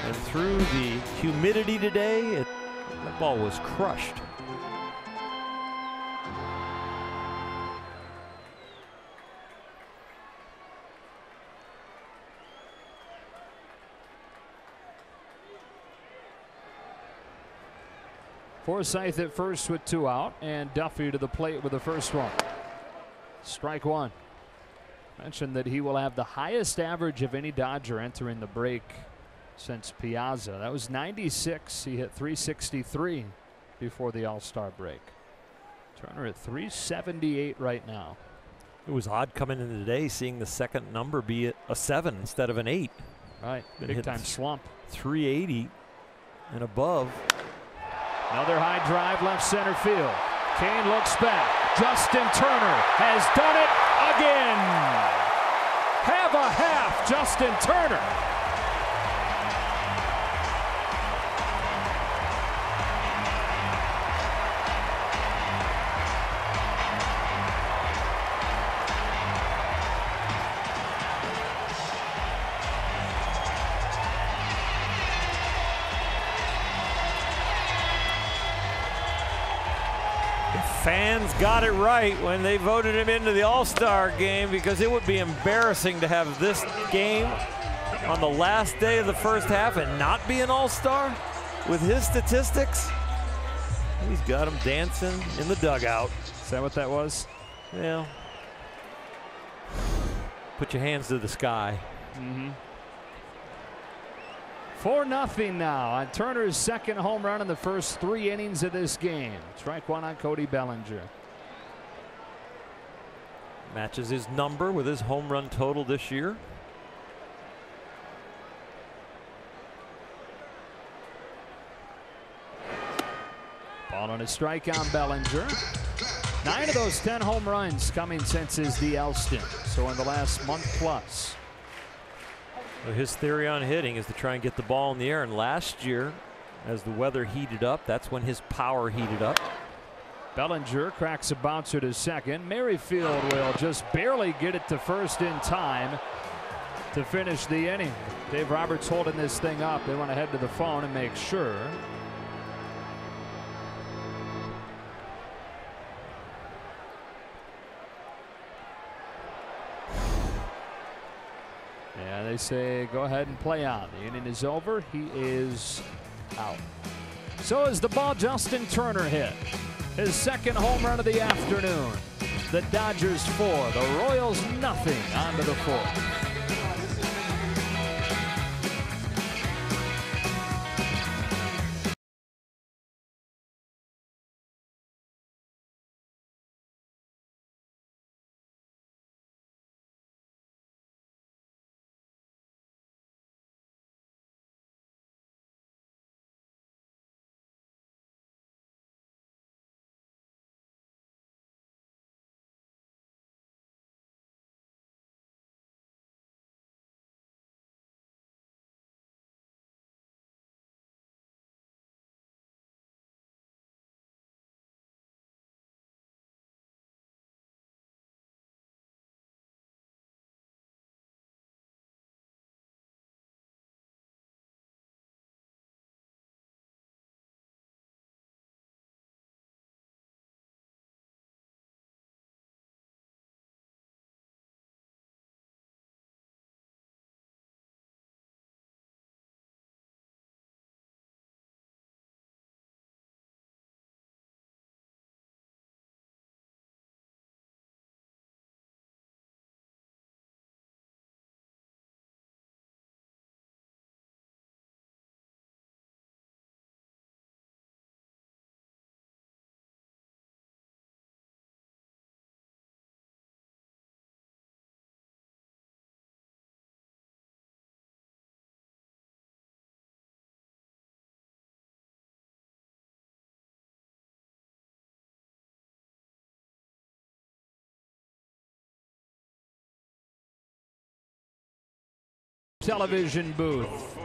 and through the humidity today. That ball was crushed. Forsythe at first with 2 out, and Duffy to the plate with the first one. Strike one. Mentioned that he will have the highest average of any Dodger entering the break since Piazza. That was 96. He hit 363 before the All-Star break. Turner at 378 right now. It was odd coming into today seeing the second number be a 7 instead of an 8. Right, big time slump. 380 and above. Another high drive left center field. Kane looks back. Justin Turner has done it again. Have a half, Justin Turner. Fans got it right when they voted him into the All-Star game, because it would be embarrassing to have this game on the last day of the first half and not be an All-Star with his statistics. He's got him dancing in the dugout. Is that what that was? Yeah. Put your hands to the sky. 4-0 now on Turner's second home run in the first 3 innings of this game. Strike one on Cody Bellinger. Matches his number with his home run total this year. Ball on a strike on Bellinger. 9 of those 10 home runs coming since his DL stint, so in the last month plus. His theory on hitting is to try and get the ball in the air, and last year, as the weather heated up, that's when his power heated up. Bellinger cracks a bouncer to second. Merrifield will just barely get it to first in time to finish the inning. Dave Roberts holding this thing up. They want to head to the phone and make sure. Yeah, they say go ahead and play on. The inning is over. He is out. So is the ball Justin Turner hit. His second home run of the afternoon. The Dodgers 4, the Royals nothing onto the 4th. television booth.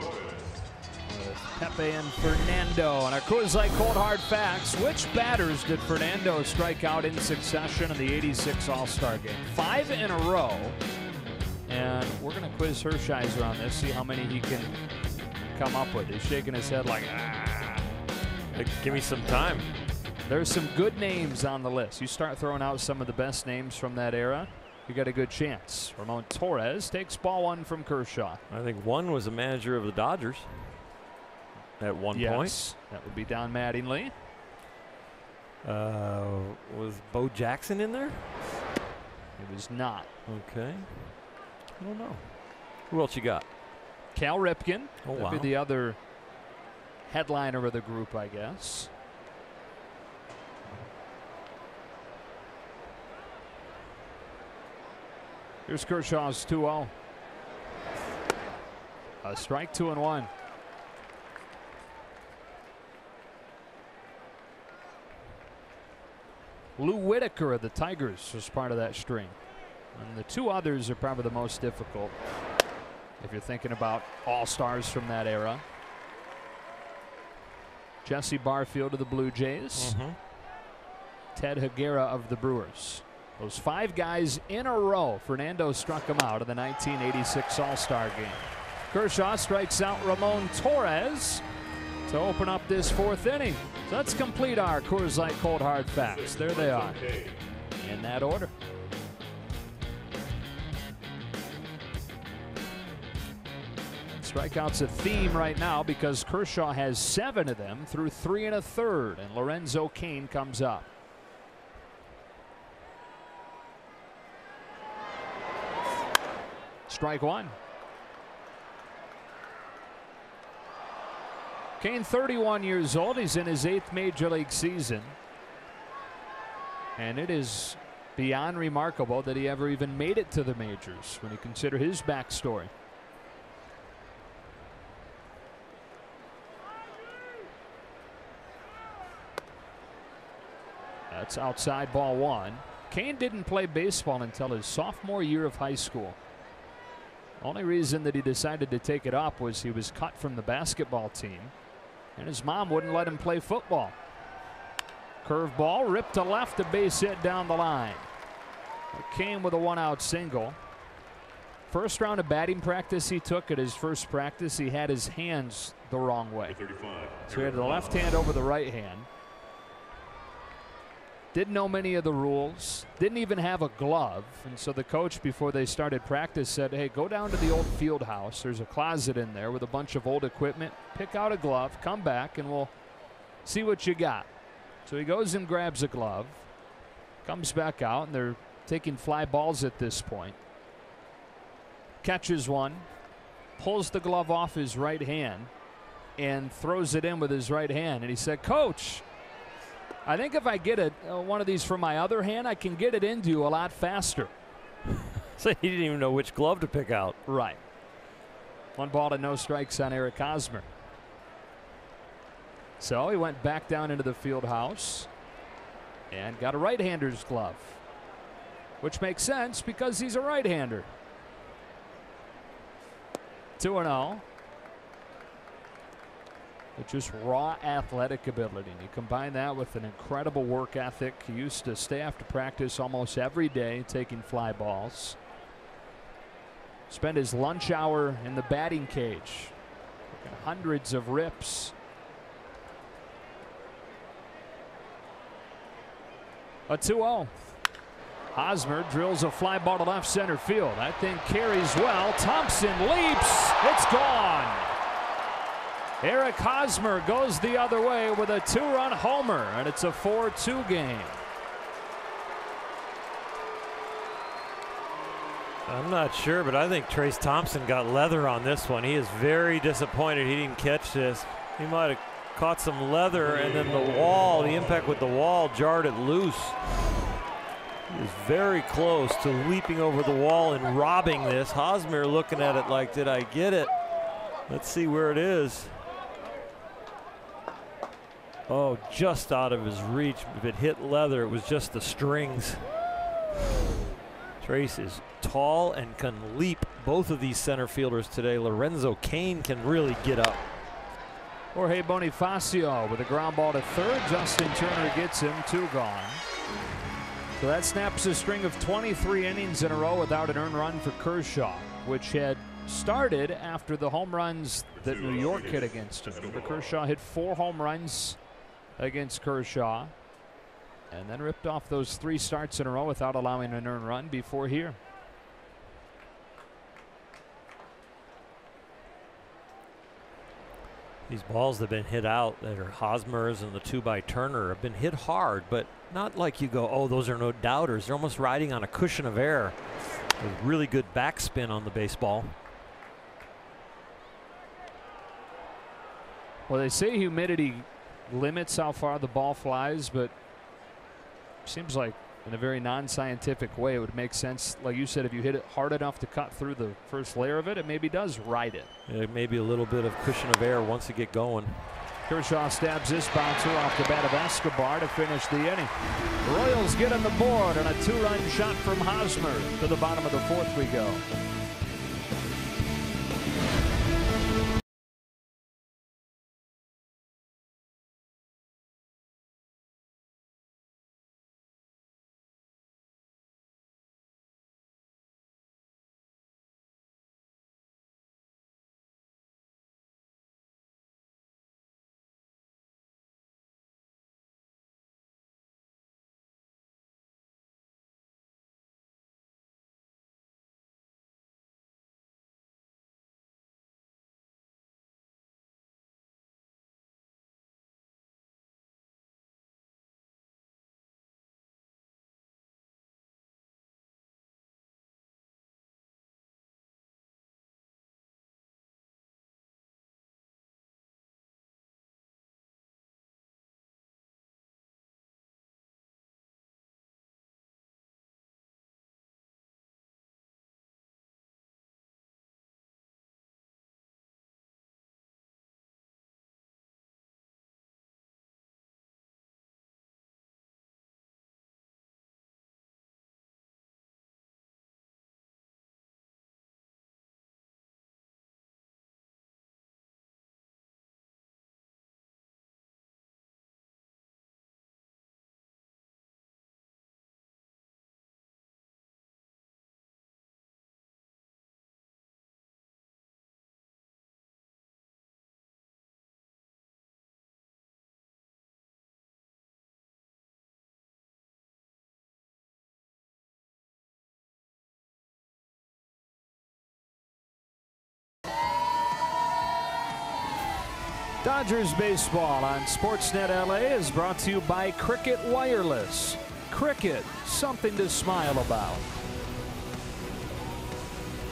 Pepe and Fernando. And our Coors Light Cold Hard Facts. Which batters did Fernando strike out in succession in the '86 All-Star Game? 5 in a row. And we're going to quiz Hershiser on this, see how many he can come up with. He's shaking his head like, ah. Give me some time. There's some good names on the list. You start throwing out some of the best names from that era, you got a good chance. Ramon Torres takes ball 1 from Kershaw. I think one was a manager of the Dodgers at one point. That would be Don Mattingly. Was Bo Jackson in there? It was not. Okay. I don't know. Who else you got? Cal Ripken. Oh, That'd wow. be the other headliner of the group, I guess. Here's Kershaw's 2-0. A strike, 2-1. Lou Whitaker of the Tigers was part of that string. And the 2 others are probably the most difficult if you're thinking about all-stars from that era. Jesse Barfield of the Blue Jays. Ted Higuera of the Brewers. Those 5 guys in a row. Fernando struck them out in the 1986 All-Star Game. Kershaw strikes out Ramon Torres to open up this 4th inning. So let's complete our Coors Light Cold Hard Facts. There they are, in that order. Strikeouts a theme right now because Kershaw has 7 of them through 3 1/3, and Lorenzo Cain comes up. Strike 1. Cain, 31 years old. He's in his 8th major league season. And it is beyond remarkable that he ever even made it to the majors when you consider his backstory. That's outside, ball 1. Cain didn't play baseball until his sophomore year of high school. Only reason that he decided to take it up was he was cut from the basketball team, and his mom wouldn't let him play football. Curveball ripped to left, a base hit down the line. Cain with a 1-out single. First round of batting practice he took at his first practice, he had his hands the wrong way. So he had the left hand over the right hand. Didn't know many of the rules, didn't even have a glove, and so the coach before they started practice said, hey, go down to the old field house. There's a closet in there with a bunch of old equipment. Pick out a glove, come back, and we'll see what you got. So he goes and grabs a glove, comes back out, and they're taking fly balls at this point. Catches one, pulls the glove off his right hand, and throws it in with his right hand. And he said, Coach, I think if I get one of these from my other hand, I can get it into you a lot faster. So he didn't even know which glove to pick out. Right. 1 ball to no strikes on Eric Hosmer. So he went back down into the field house and got a right-hander's glove, which makes sense because he's a right-hander. 2-0. With just raw athletic ability. And you combine that with an incredible work ethic. He used to stay after practice almost every day taking fly balls. Spent his lunch hour in the batting cage. Hundreds of rips. A 2-0. Hosmer drills a fly ball to left center field. That thing carries well. Thompson leaps. It's gone. Eric Hosmer goes the other way with a 2-run homer, and it's a 4-2 game. I'm not sure, but I think Trace Thompson got leather on this one. He is very disappointed he didn't catch this. He might have caught some leather, and then the wall, the impact with the wall jarred it loose. He was very close to leaping over the wall and robbing this. Hosmer looking at it like, did I get it? Let's see where it is. Oh, just out of his reach. If it hit leather, it was just the strings. Trace is tall and can leap. Both of these center fielders today. Lorenzo Cain can really get up. Jorge Bonifacio with a ground ball to third. Justin Turner gets him, 2 gone. So that snaps a string of 23 innings in a row without an earned run for Kershaw, which had started after the home runs that New York hit against him. Remember, Kershaw hit 4 home runs against Kershaw and then ripped off those 3 starts in a row without allowing an earned run before here. These balls that have been hit out that are Hosmer's and the 2 by Turner have been hit hard, but not like you go, oh, those are no doubters. They're almost riding on a cushion of air with really good backspin on the baseball. Well, they say humidity limits how far the ball flies, but seems like in a very non-scientific way it would make sense, like you said, if you hit it hard enough to cut through the first layer of it, it maybe does ride it. Yeah, maybe a little bit of cushion of air once you get going. Kershaw stabs this bouncer off the bat of Escobar to finish the inning. The Royals get on the board on a 2-run shot from Hosmer. To the bottom of the 4th we go. Dodgers baseball on Sportsnet LA is brought to you by Cricket Wireless. Cricket, something to smile about.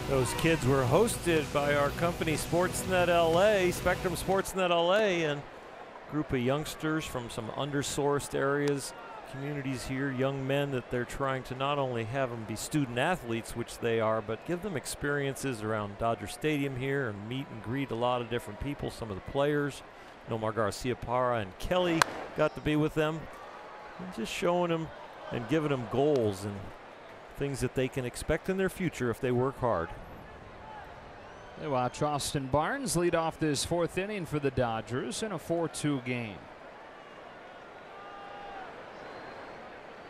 Those kids were hosted by our company Sportsnet LA, Spectrum Sportsnet LA, and a group of youngsters from some undersourced areas, communities here, young men that they're trying to not only have them be student athletes, which they are, but give them experiences around Dodger Stadium here and meet and greet a lot of different people, some of the players. Nomar Garciaparra and Kelly got to be with them and just showing them and giving them goals and things that they can expect in their future if they work hard. They watch Austin Barnes lead off this 4th inning for the Dodgers in a 4-2 game.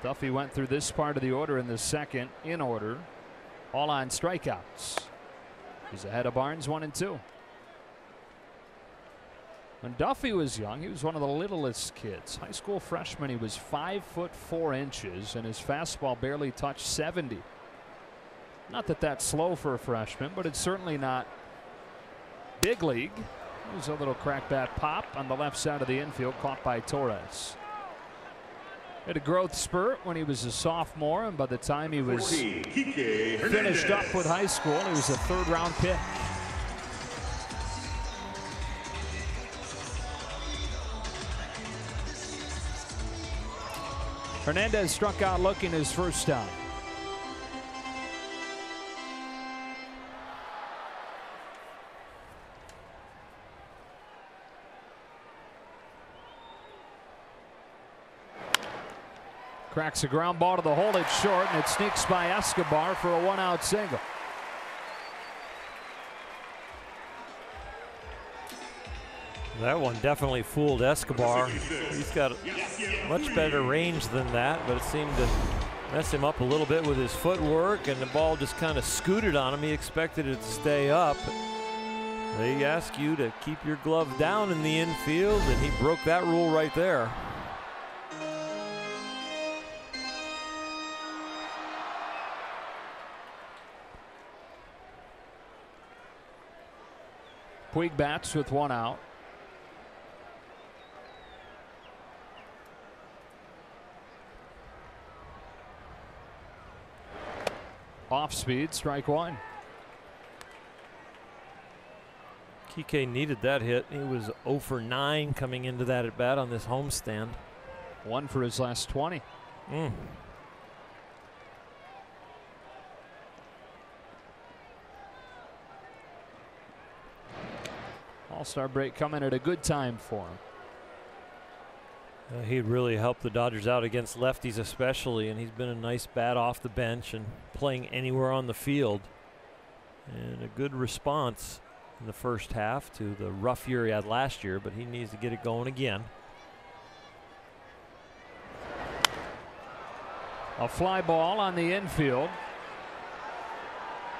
Duffy went through this part of the order in the 2nd in order, all on strikeouts. He's ahead of Barnes 1-2. When Duffy was young, he was one of the littlest kids. High school freshman, he was 5 foot 4 inches, and his fastball barely touched 70. Not that that's slow for a freshman, but it's certainly not big league. There's a little crack bat pop on the left side of the infield, caught by Torres. Had a growth spurt when he was a sophomore, and by the time he was finished up with high school, he was a 3rd-round pick. Hernandez struck out looking his first time. Cracks a ground ball to the hole. It's short, and it sneaks by Escobar for a one-out single. That one definitely fooled Escobar. He's got much better range than that, but it seemed to mess him up a little bit with his footwork, and the ball just kind of scooted on him. He expected it to stay up. They ask you to keep your glove down in the infield, and he broke that rule right there. Puig bats with one out. Off speed, strike one. Kike needed that hit. He was 0 for 9 coming into that at bat on this homestand. 1 for his last 20. All-Star break coming at a good time for him. He'd really helped the Dodgers out against lefties especially, and he's been a nice bat off the bench and playing anywhere on the field. And a good response in the first half to the rough year he had last year, but he needs to get it going again. A fly ball on the infield.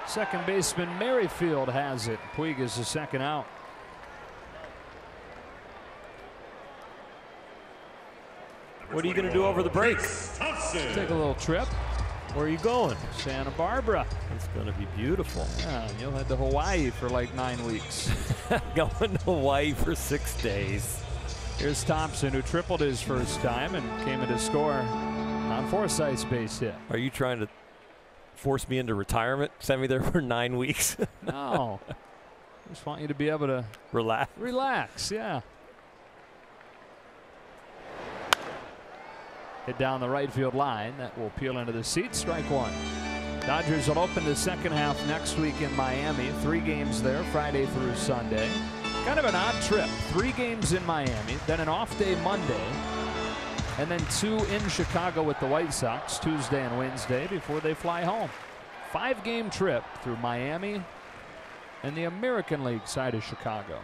Second baseman Merrifield has it. Puig is the second out. What are you going to do over the break? Take a little trip. Where are you going? Santa Barbara. It's going to be beautiful. Yeah, and you'll head to Hawaii for like 9 weeks. Going to Hawaii for 6 days. Here's Thompson, who tripled his first time and came in to score on Forsythe's base hit. Are you trying to force me into retirement? Send me there for 9 weeks? No. Just want you to be able to relax. Relax, yeah. Hit down the right field line. That will peel into the seats. Strike one. Dodgers will open the second half next week in Miami. 3 games there, Friday through Sunday. Kind of an odd trip. 3 games in Miami, then an off day Monday, and then 2 in Chicago with the White Sox Tuesday and Wednesday before they fly home. 5-game trip through Miami and the American League side of Chicago.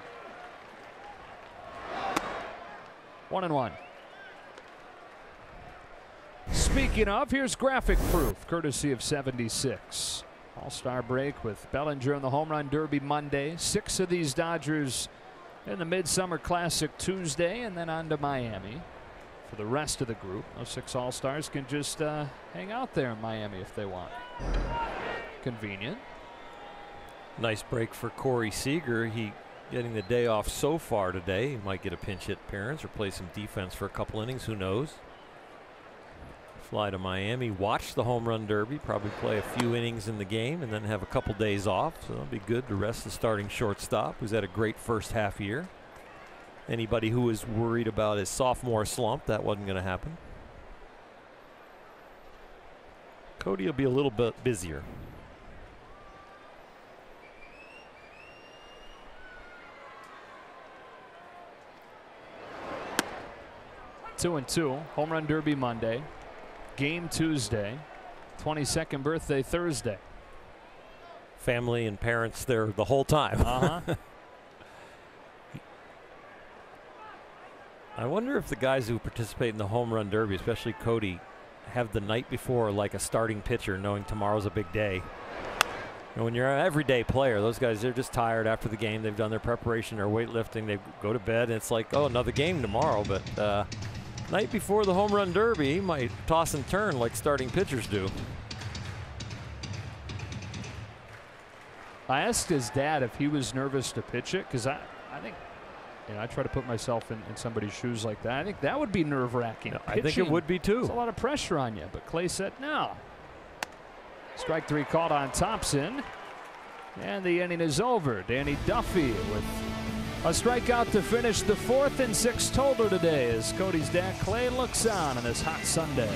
1-1. Speaking of, here's graphic proof, courtesy of 76. All-Star break with Bellinger in the Home Run Derby Monday. 6 of these Dodgers in the Midsummer Classic Tuesday, and then on to Miami for the rest of the group. Those 6 All-Stars can just hang out there in Miami if they want. Convenient. Nice break for Corey Seager. He getting the day off so far today. He might get a pinch hit appearance or play some defense for a couple innings. Who knows? Fly to Miami, watch the Home Run Derby, probably play a few innings in the game, and then have a couple days off. So it'll be good to rest the starting shortstop, who's had a great first half year. Anybody who was worried about his sophomore slump, that wasn't going to happen. Cody will be a little bit busier. Two and two. Home Run Derby Monday. Game Tuesday. 22nd birthday Thursday. Family and parents there the whole time. I wonder if the guys who participate in the Home Run Derby, especially Cody, have the night before like a starting pitcher, knowing tomorrow's a big day. And when you're an everyday player, those guys, they're just tired after the game. They've done their preparation, their weightlifting. They go to bed, and it's like, oh, another game tomorrow. But night before the Home Run Derby, he might toss and turn like starting pitchers do. I asked his dad if he was nervous to pitch it, because I think, you know, I try to put myself in somebody's shoes like that. I think that would be nerve-wracking. No, I think it would be too. There's a lot of pressure on you, but Clay said no. Strike 3 called on Thompson, and the inning is over. Danny Duffy with a strikeout to finish the 4th and 6th total today as Cody's dad Clay looks on this hot Sunday.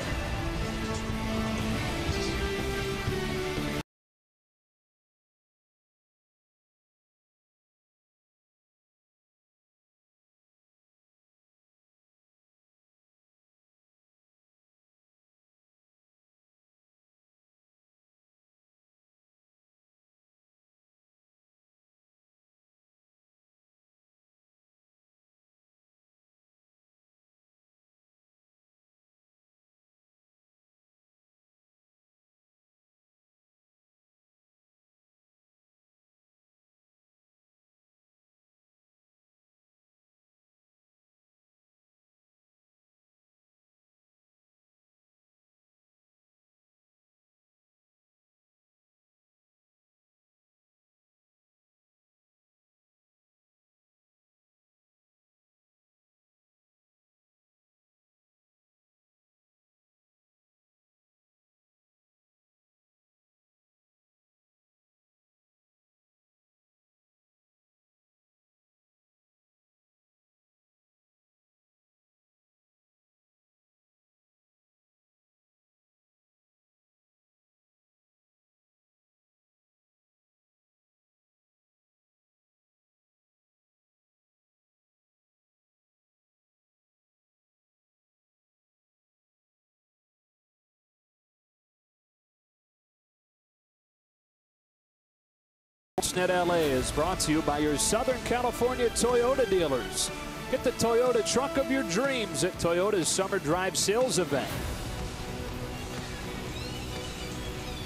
Sportsnet LA is brought to you by your Southern California Toyota dealers. Get the Toyota truck of your dreams at Toyota's Summer Drive Sales Event.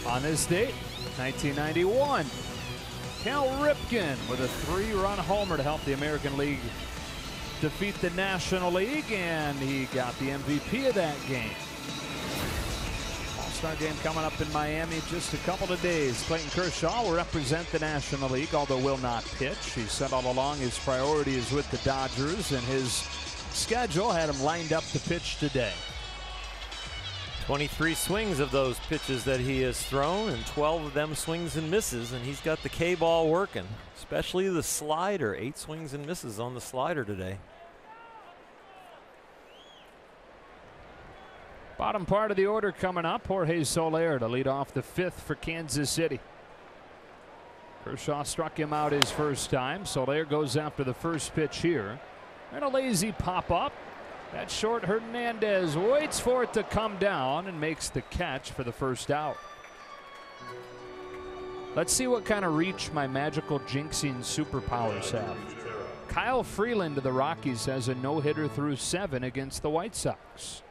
On this date, 1991, Cal Ripken with a 3-run homer to help the American League defeat the National League, and he got the MVP of that game. All-Star game coming up in Miami just a couple of days. Clayton Kershaw will represent the National League, although will not pitch. He said all along his priority is with the Dodgers, and his schedule had him lined up to pitch today. 23 swings of those pitches that he has thrown, and 12 of them swings and misses, and he's got the K-ball working, especially the slider. 8 swings and misses on the slider today. Bottom part of the order coming up. Jorge Soler to lead off the 5th for Kansas City. Kershaw struck him out his first time. Soler goes after the first pitch here. And a lazy pop-up. That short Hernandez waits for it to come down and makes the catch for the first out. Let's see what kind of reach my magical jinxing superpowers have. Kyle Freeland of the Rockies has a no-hitter through 7 against the White Sox.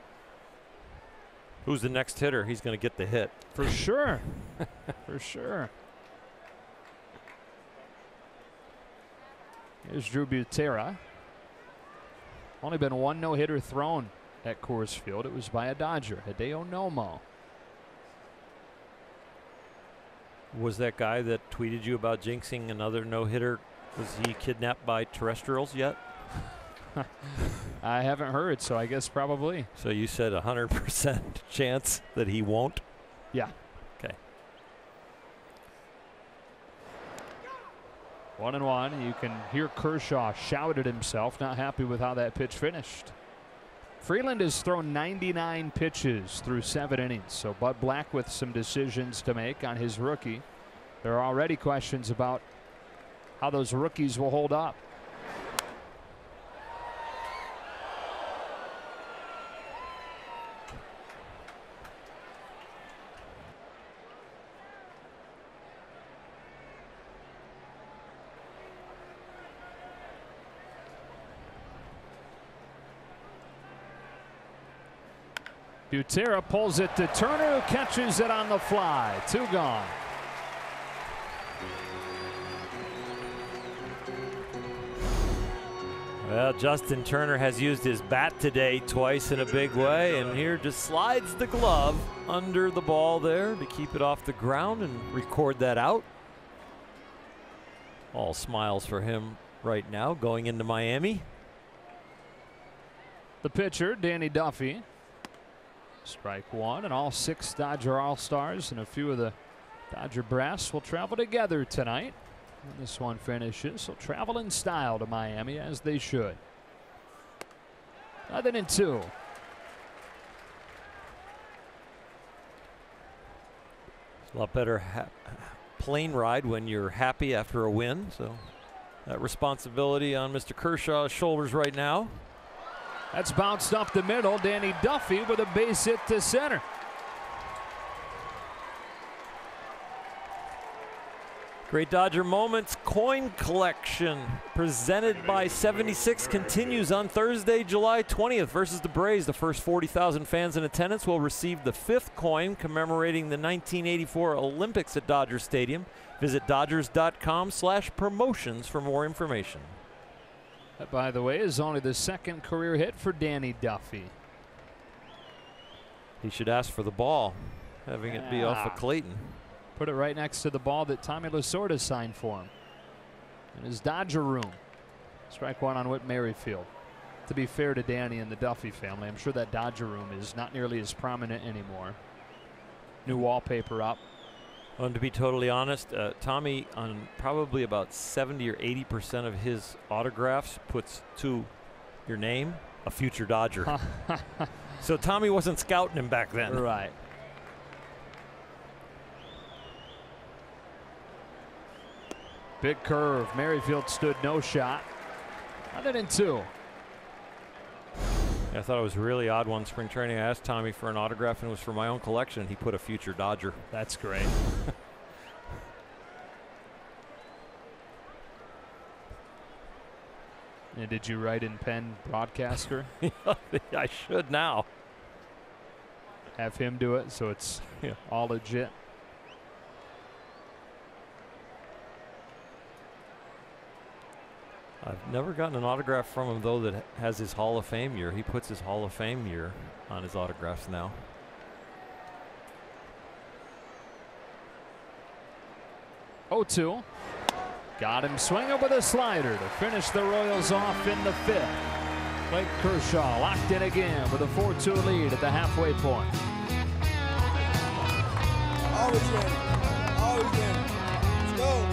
Who's the next hitter? He's going to get the hit. For sure. For sure. Here's Drew Butera. Only been 1 no-hitter thrown at Coors Field. It was by a Dodger, Hideo Nomo. Was that guy that tweeted you about jinxing another no-hitter, was he kidnapped by terrestrials yet? I haven't heard, so I guess probably. So you said 100% chance that he won't? Yeah. Okay. 1-1. You can hear Kershaw shout at himself, not happy with how that pitch finished. Freeland has thrown 99 pitches through 7 innings, so Bud Black with some decisions to make on his rookie. There are already questions about how those rookies will hold up. Butera pulls it to Turner, who catches it on the fly. 2 gone. Well, Justin Turner has used his bat today twice in a big way, and here just slides the glove under the ball there to keep it off the ground and record that out. All smiles for him right now going into Miami. The pitcher, Danny Duffy. Strike 1, and all 6 Dodger All-Stars and a few of the Dodger brass will travel together tonight. When this one finishes, they'll travel in style to Miami, as they should. 0-2. It's a lot better plane ride when you're happy after a win, so that responsibility on Mr. Kershaw's shoulders right now. That's bounced up the middle. Danny Duffy with a base hit to center. Great Dodger Moments coin collection presented by 76 continues on Thursday, July 20th versus the Braves. The first 40,000 fans in attendance will receive the 5th coin commemorating the 1984 Olympics at Dodger Stadium. Visit Dodgers.com/promotions for more information. That, by the way, is only the 2nd career hit for Danny Duffy. He should ask for the ball, having it be off of Clayton. Put it right next to the ball that Tommy Lasorda signed for him in his Dodger room. Strike 1 on Whit Merrifield. To be fair to Danny and the Duffy family, I'm sure that Dodger room is not nearly as prominent anymore. New wallpaper up. Well, and to be totally honest, Tommy, on probably about 70 or 80% of his autographs, puts to your name a future Dodger. So Tommy wasn't scouting him back then. Right. Big curve. Merrifield stood no shot. 0-2. I thought it was really odd one spring training. I asked Tommy for an autograph, and it was for my own collection. He put a future Dodger. That's great. And did you write in pen broadcaster? I should now. Have him do it so it's all legit. I've never gotten an autograph from him, though, that has his Hall of Fame year. He puts his Hall of Fame year on his autographs now. Oh, 2. Got him swinging with a slider to finish the Royals off in the 5th. Clayton Kershaw locked in again with a 4-2 lead at the halfway point. Always ready. Always ready. Let's go.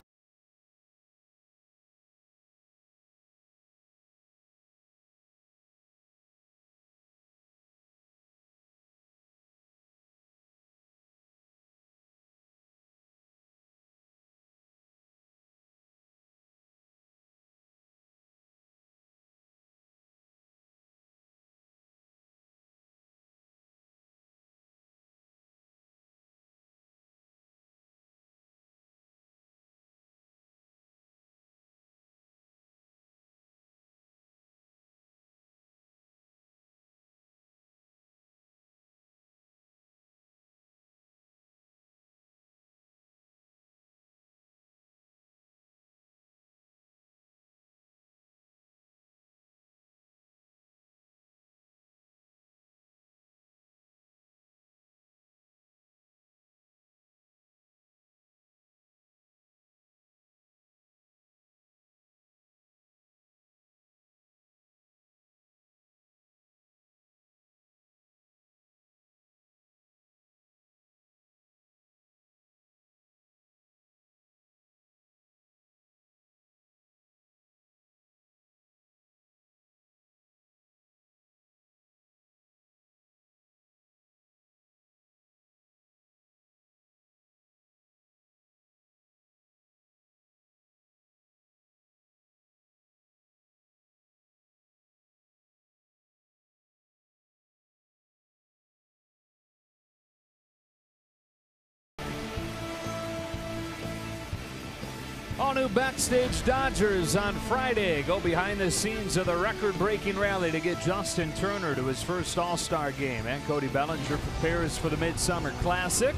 All new Backstage Dodgers on Friday. Go behind the scenes of the record-breaking rally to get Justin Turner to his first All-Star game. And Cody Bellinger prepares for the Midsummer Classic.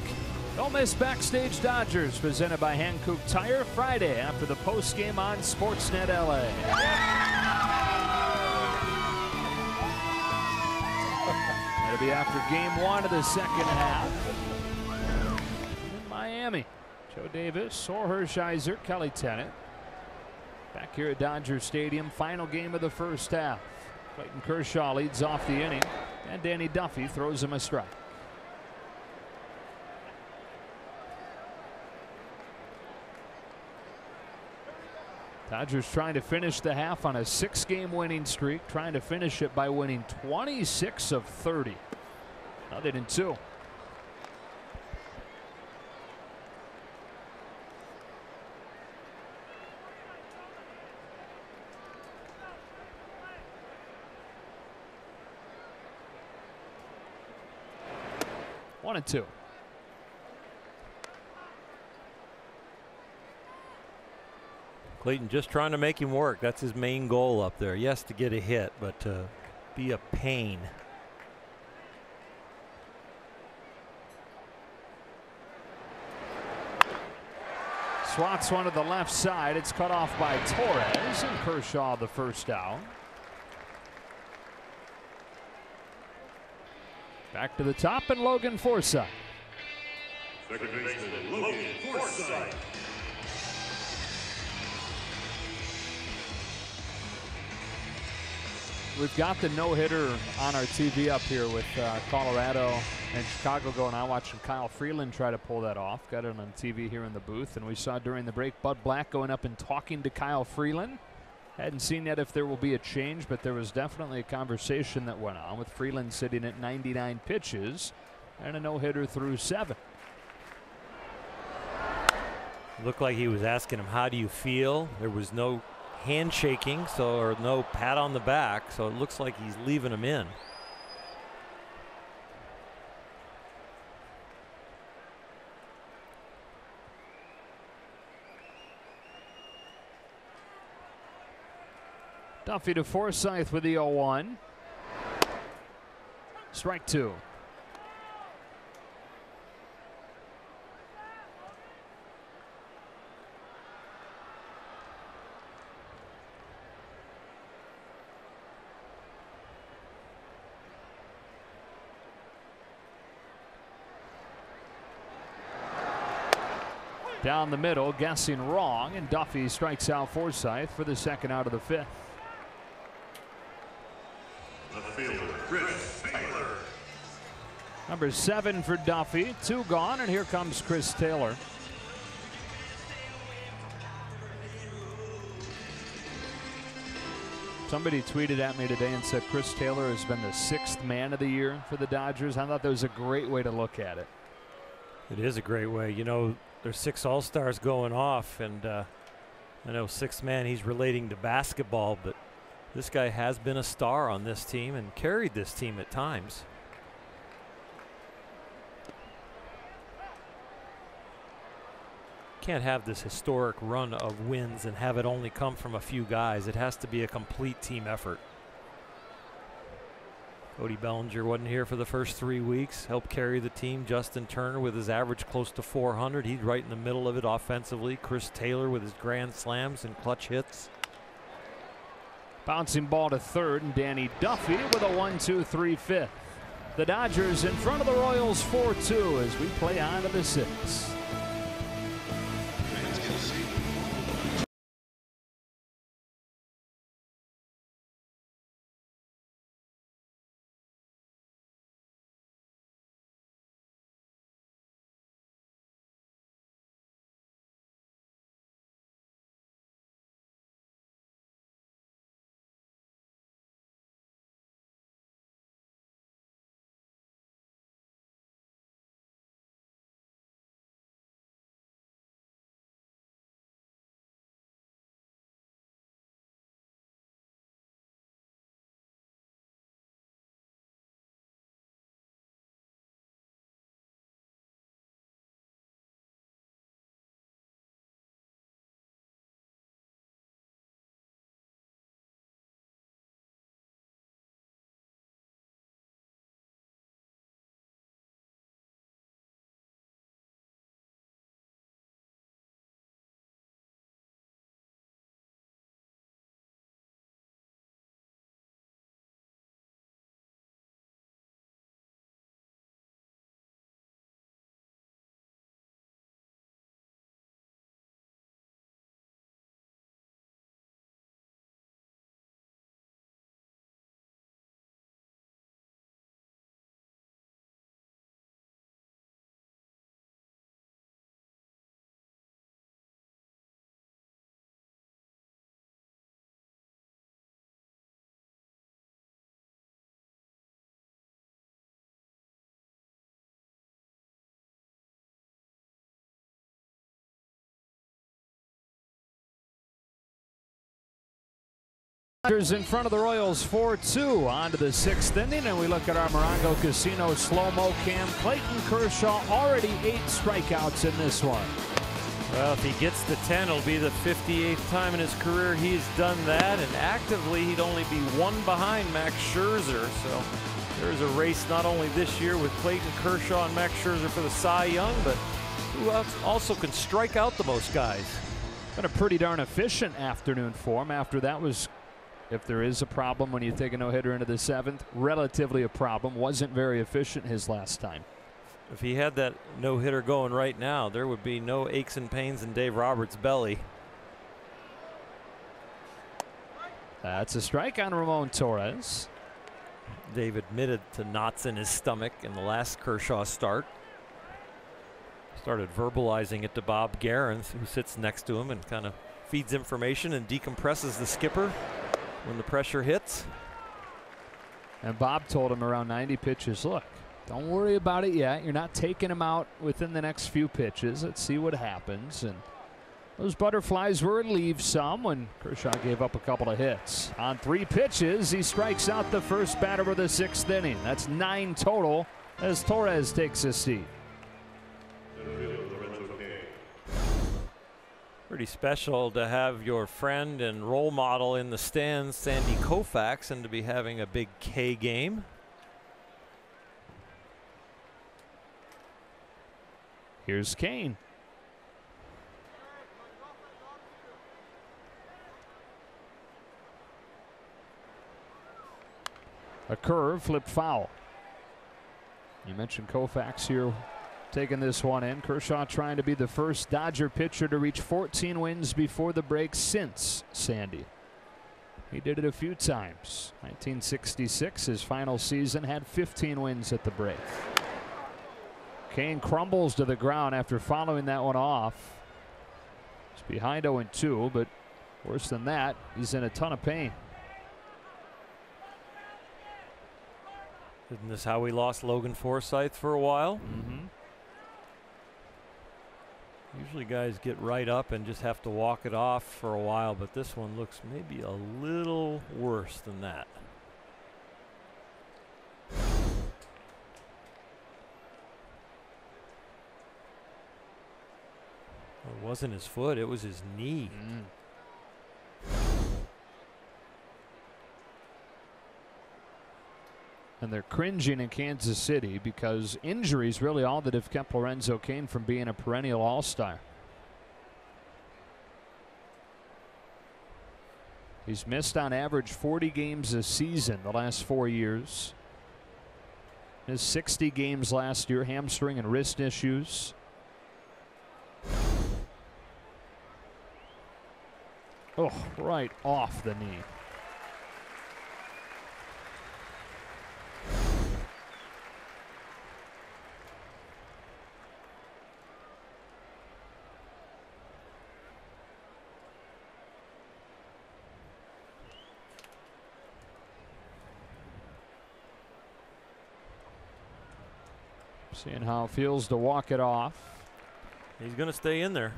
Don't miss Backstage Dodgers, presented by Hankook Tire, Friday after the postgame on Sportsnet LA. That'll be after game 1 of the second half in Miami. Joe Davis, Or Hershiser, Kelly Tennant. Back here at Dodger Stadium, final game of the first half. Clayton Kershaw leads off the inning, and Danny Duffy throws him a strike. Dodgers trying to finish the half on a 6-game winning streak, trying to finish it by winning 26 of 30. Nothing in 2. One and 2. Clayton just trying to make him work. That's his main goal up there. Yes, to get a hit, but to be a pain. Swats one to the left side. It's cut off by Torres, and Kershaw the first down. Back to the top, and Logan Forsythe. Second baseman Logan Forsythe. We've got the no-hitter on our TV up here with Colorado and Chicago going on, watching Kyle Freeland try to pull that off. Got it on TV here in the booth, and we saw during the break Bud Black going up and talking to Kyle Freeland. Hadn't seen yet if there will be a change, but there was definitely a conversation that went on with Freeland sitting at 99 pitches and a no-hitter through 7. Looked like he was asking him, how do you feel? There was no handshaking, or no pat on the back, so it looks like he's leaving him in. Duffy to Forsythe with the 0-1. Strike two. Down the middle, guessing wrong, and Duffy strikes out Forsythe for the second out of the fifth. The fielder, Chris Taylor. Number 7 for Duffy, 2 gone, and here comes Chris Taylor. Somebody tweeted at me today and said Chris Taylor has been the 6th man of the year for the Dodgers. I thought that was a great way to look at it. It is a great way. You know, there's 6 All-Stars going off, and I know 6th man, he's relating to basketball, but this guy has been a star on this team and carried this team at times. Can't have this historic run of wins and have it only come from a few guys. It has to be a complete team effort. Cody Bellinger wasn't here for the first 3 weeks, helped carry the team. Justin Turner with his average close to 400. He's right in the middle of it offensively. Chris Taylor with his grand slams and clutch hits. Bouncing ball to third, and Danny Duffy with a 1-2-3 fifth. The Dodgers in front of the Royals 4-2 as we play on to the 6th. Dodgers in front of the Royals 4-2 on to the 6th inning, and we look at our Morongo Casino slow-mo cam. Clayton Kershaw already 8 strikeouts in this one. Well, if he gets to 10, it'll be the 58th time in his career he's done that, and actively he'd only be 1 behind Max Scherzer. So there's a race not only this year with Clayton Kershaw and Max Scherzer for the Cy Young, but who else also can strike out the most guys. Been a pretty darn efficient afternoon for him. After that was, if there is a problem when you take a no-hitter into the 7th, relatively a problem. Wasn't very efficient his last time. If he had that no-hitter going right now, there would be no aches and pains in Dave Roberts' belly. That's a strike on Ramon Torres. Dave admitted to knots in his stomach in the last Kershaw start. Started verbalizing it to Bob Guerin, who sits next to him and kind of feeds information and decompresses the skipper when the pressure hits. And Bob told him around 90 pitches, look, don't worry about it yet. You're not taking him out within the next few pitches. Let's see what happens. And those butterflies were relieved some when Kershaw gave up a couple of hits. On 3 pitches, he strikes out the first batter of the 6th inning. That's 9 total as Torres takes his seat. Pretty special to have your friend and role model in the stands, Sandy Koufax, and to be having a big K game. Here's Kane. A curve, flip foul. You mentioned Koufax here taking this one in. Kershaw trying to be the first Dodger pitcher to reach 14 wins before the break since Sandy. He did it a few times. 1966, his final season, had 15 wins at the break. Kane crumbles to the ground after following that one off. He's behind 0-2, but worse than that, he's in a ton of pain. Isn't this how we lost Logan Forsythe for a while? Mm-hmm. Usually guys get right up and just have to walk it off for a while, but this one looks maybe a little worse than that. It wasn't his foot, it was his knee. And they're cringing in Kansas City because injuries really all that have kept Lorenzo Cain from being a perennial all-star. He's missed on average 40 games a season the last 4 years. His 60 games last year, hamstring and wrist issues. Oh, right off the knee. Seeing how it feels to walk it off. He's going to stay in there.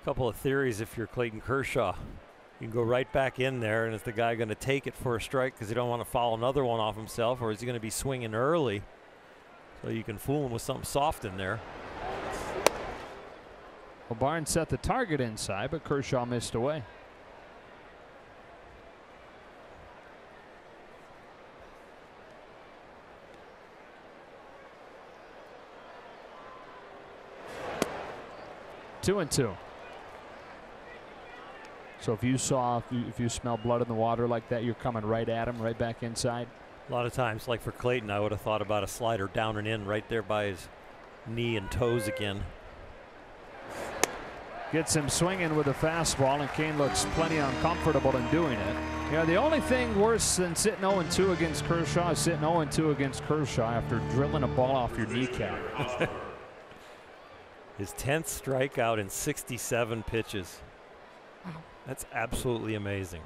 Couple of theories if you're Clayton Kershaw. You can go right back in there, and is the guy going to take it for a strike because he don't want to foul another one off himself, or is he going to be swinging early so you can fool him with something soft in there? Well, Barnes set the target inside, but Kershaw missed away. Two and two. So if you smell blood in the water like that, you're coming right at him, right back inside. A lot of times, like for Clayton, I would have thought about a slider down and in right there by his knee and toes again. Gets him swinging with a fastball, and Cain looks plenty uncomfortable in doing it. Yeah, the only thing worse than sitting 0-2 against Kershaw is sitting 0-2 against Kershaw after drilling a ball off your kneecap. His 10th strikeout in 67 pitches. That's absolutely amazing.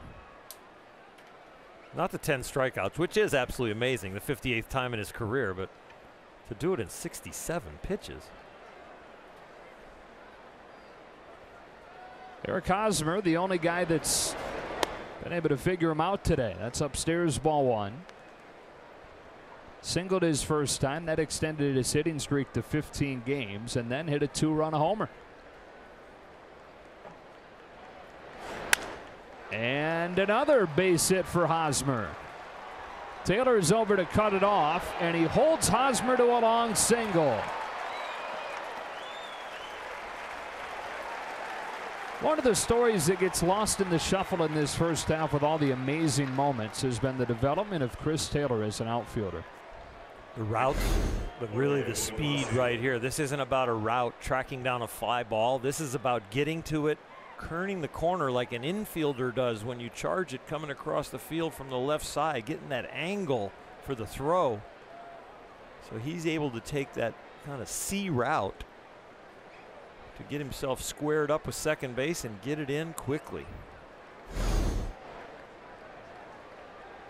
Not the 10 strikeouts, which is absolutely amazing, the 58th time in his career, but to do it in 67 pitches. Eric Hosmer, the only guy that's been able to figure him out today. That's upstairs, ball one. Singled his first time. That extended his hitting streak to 15 games, and then hit a 2-run homer. And another base hit for Hosmer. Taylor's over to cut it off, and he holds Hosmer to a long single. One of the stories that gets lost in the shuffle in this first half with all the amazing moments has been the development of Chris Taylor as an outfielder. The route, but really the speed right here. This isn't about a route tracking down a fly ball. This is about getting to it, turning the corner like an infielder does when you charge it coming across the field from the left side, getting that angle for the throw. So he's able to take that kind of C route to get himself squared up with second base and get it in quickly.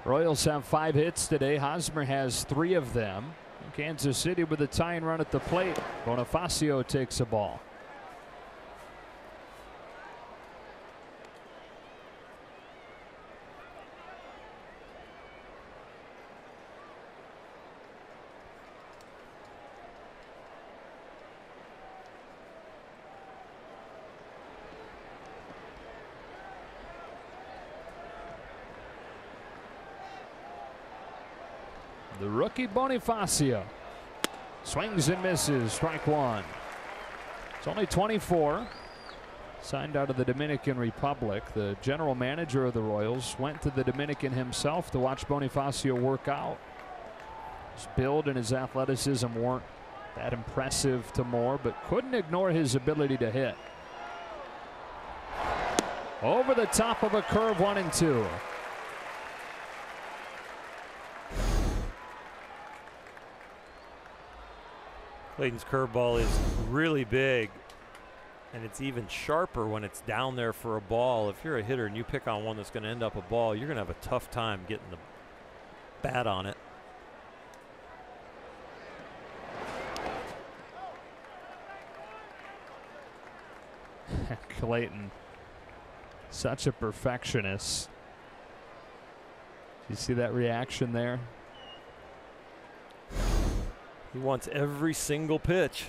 Royals have 5 hits today. Hosmer has 3 of them. Kansas City with a tying run at the plate. Bonifacio takes a ball. The rookie Bonifacio swings and misses, strike one. It's only 24. Signed out of the Dominican Republic. The general manager of the Royals went to the Dominican himself to watch Bonifacio work out. His build and his athleticism weren't that impressive to Moore, but couldn't ignore his ability to hit. Over the top of a curve, 1-2. Clayton's curveball is really big, and it's even sharper when it's down there for a ball. If you're a hitter and you pick on one that's going to end up a ball, you're going to have a tough time getting the bat on it. Clayton, such a perfectionist. You see that reaction there? He wants every single pitch.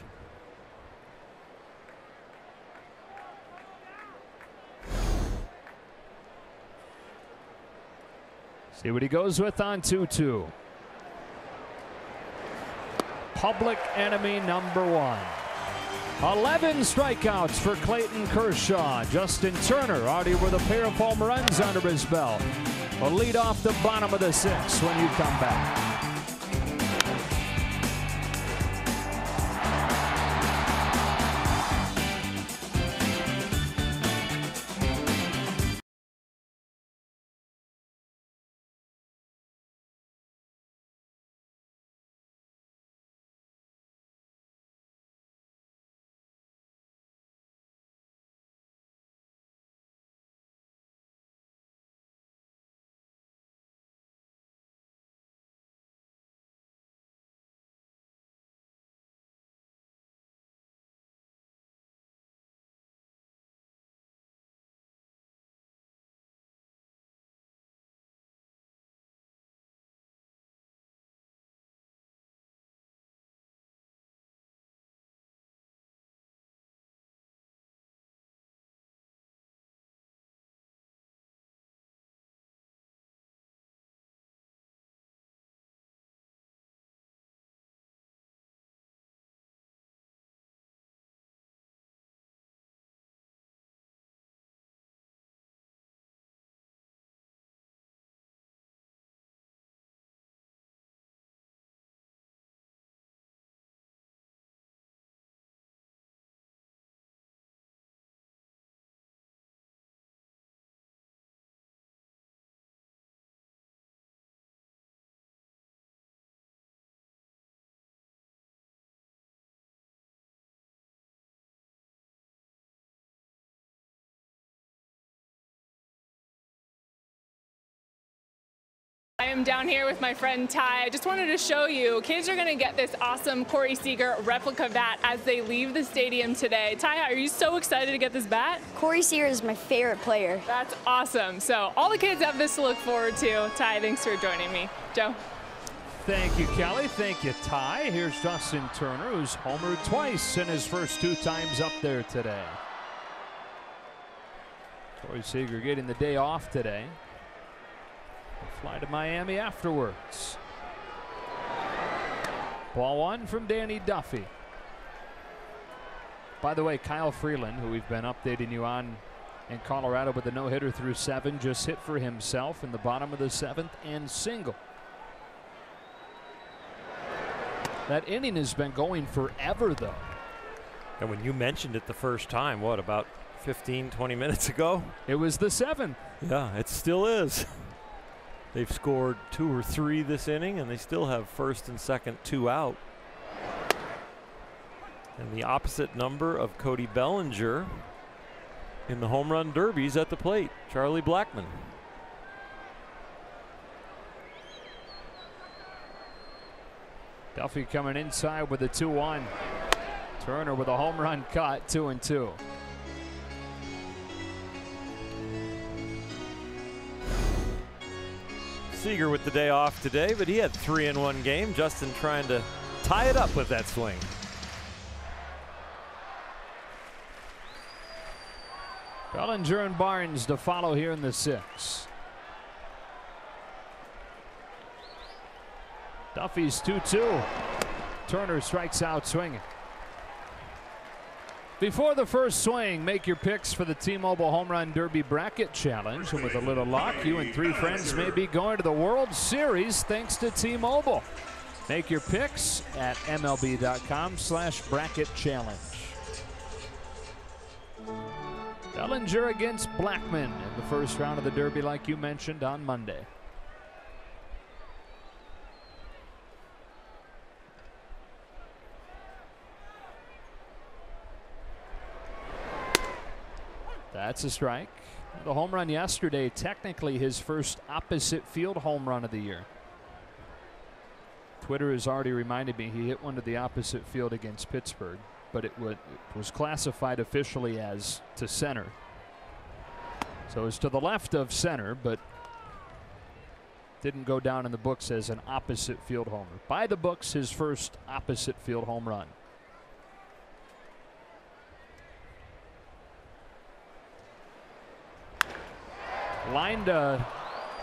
See what he goes with on 2-2. Public enemy number one. 11 strikeouts for Clayton Kershaw. Justin Turner already with a pair of home runs under his belt. A lead off the bottom of the sixth when you come back. I am down here with my friend Ty. I just wanted to show you, kids are going to get this awesome Corey Seager replica bat as they leave the stadium today. Ty, are you so excited to get this bat? Corey Seager is my favorite player. That's awesome. So all the kids have this to look forward to. Ty, thanks for joining me. Joe? Thank you, Kelly. Thank you, Ty. Here's Justin Turner, who's homered twice in his first two times up there today. Corey Seager getting the day off today. Fly to Miami afterwards. Ball one from Danny Duffy. By the way, Kyle Freeland, who we've been updating you on in Colorado with a no-hitter through 7, just hit for himself in the bottom of the 7th and single. That inning has been going forever, though. And when you mentioned it the first time, what, about 15, 20 minutes ago? It was the 7th. Yeah, it still is. They've scored 2 or 3 this inning, and they still have first and second 2 out. And the opposite number of Cody Bellinger in the home run derbies at the plate, Charlie Blackmon. Duffy coming inside with a 2-1. Turner with a home run cut, 2-2. Seager with the day off today, but he had 3 in one game. Justin trying to tie it up with that swing. Bellinger and Barnes to follow here in the 6th. Duffy's 2-2. Turner strikes out swinging. Before the first swing, make your picks for the T-Mobile Home Run Derby Bracket Challenge. And with a little luck, you and 3 friends may be going to the World Series thanks to T-Mobile. Make your picks at MLB.com/bracket challenge. Bellinger against Blackman in the first round of the Derby, like you mentioned, on Monday. That's a strike. The home run yesterday, technically his first opposite field home run of the year. Twitter has already reminded me he hit one to the opposite field against Pittsburgh, but it was classified officially as to center. So it's to the left of center, but didn't go down in the books as an opposite field homer. By the books, his first opposite field home run. Lined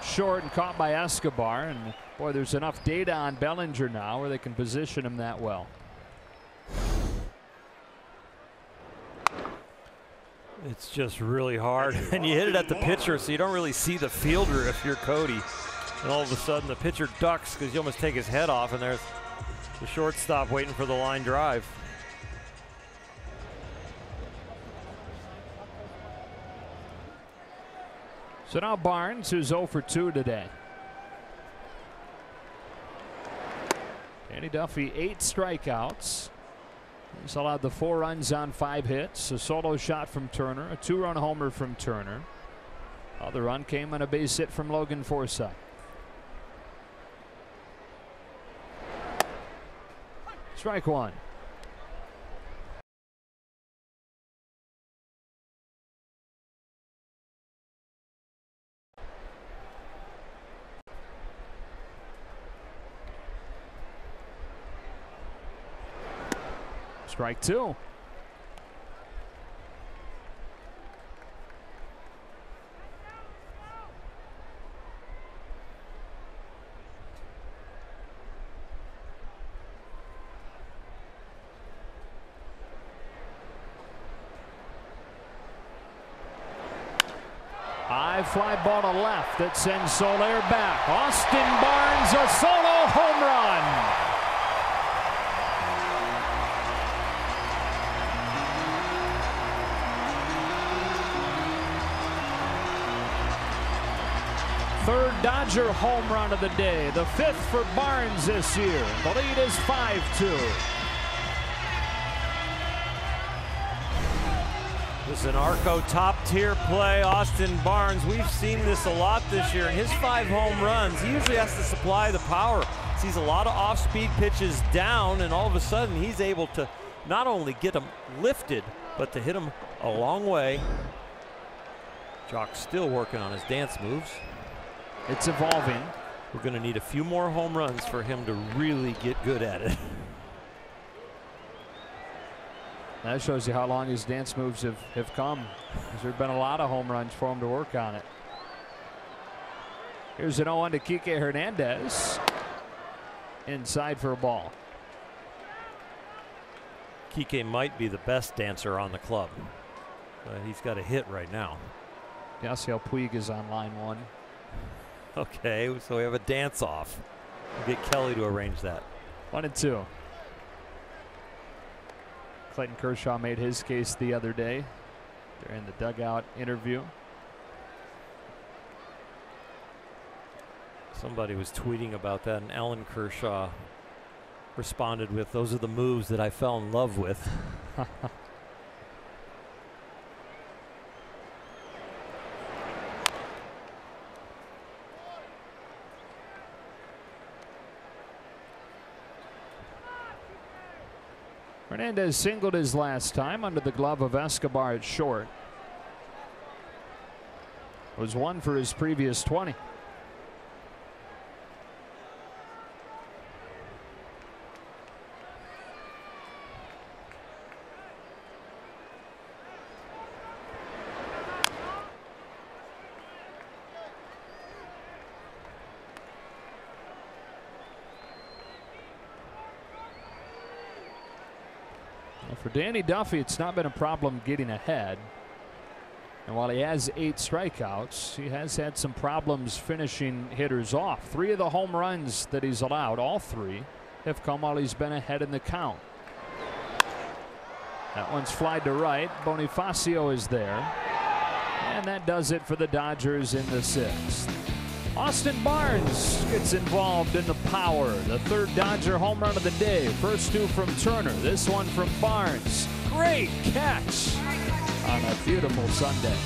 short and caught by Escobar, and boy, there's enough data on Bellinger now where they can position him that well. It's just really hard, and you hit it at the pitcher, so you don't really see the fielder if you're Cody. And all of a sudden the pitcher ducks because you almost take his head off, and there's the shortstop waiting for the line drive. So now Barnes, who's 0 for 2 today. Danny Duffy, 8 strikeouts. He's allowed the 4 runs on 5 hits. A solo shot from Turner, a 2-run homer from Turner. The run came on a base hit from Logan Forsythe. Strike 1. Strike 2. High fly ball to left that sends Soler back. Austin Barnes, a solo home run. Third Dodger home run of the day, the 5th for Barnes this year. The lead is 5-2. This is an Arco top tier play. Austin Barnes, we've seen this a lot this year. In his 5 home runs, he usually has to supply the power. Sees a lot of off-speed pitches down, and all of a sudden he's able to not only get them lifted, but to hit them a long way. Jock's still working on his dance moves. It's evolving. We're going to need a few more home runs for him to really get good at it. That shows you how long his dance moves have come. There's been a lot of home runs for him to work on it. Here's an 0-1 to Kike Hernandez. Inside for a ball. Kike might be the best dancer on the club. He's got a hit right now. Yasiel Puig is on line 1. Okay, so we have a dance off. We'll get Kelly to arrange that. 1-2. Clayton Kershaw made his case the other day during the dugout interview. Somebody was tweeting about that, and Alan Kershaw responded with, "Those are the moves that I fell in love with." Hernandez singled his last time under the glove of Escobar at short. It was 1 for his previous 20. For Danny Duffy, it's not been a problem getting ahead. And while he has 8 strikeouts, he has had some problems finishing hitters off. 3 of the home runs that he's allowed, all 3, have come while he's been ahead in the count. That one's flied to right. Bonifacio is there. And that does it for the Dodgers in the 6th. Austin Barnes gets involved in the power. The 3rd Dodger home run of the day. First 2 from Turner. This one from Barnes. Great catch on a beautiful Sunday.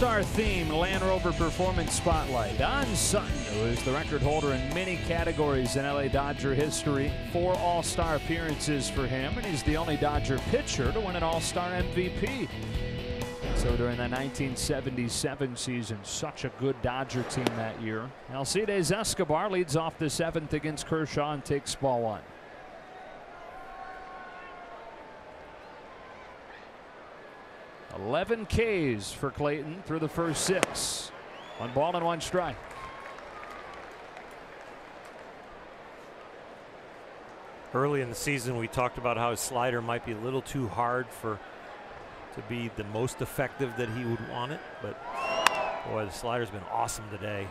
All-Star theme Land Rover Performance Spotlight. Don Sutton, who is the record holder in many categories in LA Dodger history. 4 All-Star appearances for him, and he's the only Dodger pitcher to win an All-Star MVP. So during the 1977 season, such a good Dodger team that year. Alcides Escobar leads off the 7th against Kershaw and takes ball 1. $11 Ks for Clayton through the first 6. 1 ball and 1 strike. Early in the season, we talked about how his slider might be a little too hard to be the most effective that he would want it, but boy, the slider's been awesome today.